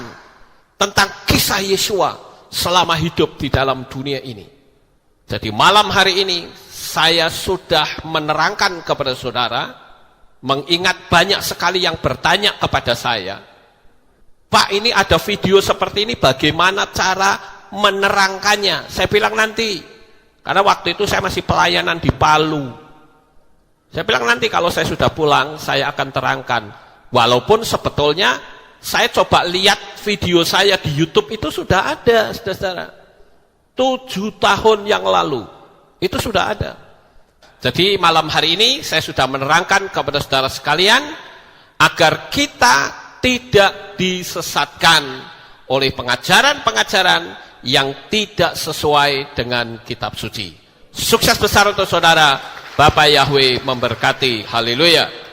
tentang kisah Yesua selama hidup di dalam dunia ini. Jadi malam hari ini saya sudah menerangkan kepada saudara mengingat banyak sekali yang bertanya kepada saya, Pak, ini ada video seperti ini, bagaimana cara menerangkannya? Saya bilang nanti, karena waktu itu saya masih pelayanan di Palu. Saya bilang nanti kalau saya sudah pulang, saya akan terangkan. Walaupun sebetulnya saya coba lihat video saya di YouTube itu sudah ada, saudara-saudara. 7 tahun yang lalu, itu sudah ada. Jadi malam hari ini saya sudah menerangkan kepada saudara sekalian, agar kita tidak disesatkan oleh pengajaran-pengajaran yang tidak sesuai dengan kitab suci. Sukses besar untuk saudara. Bapak Yahweh memberkati. Haleluya.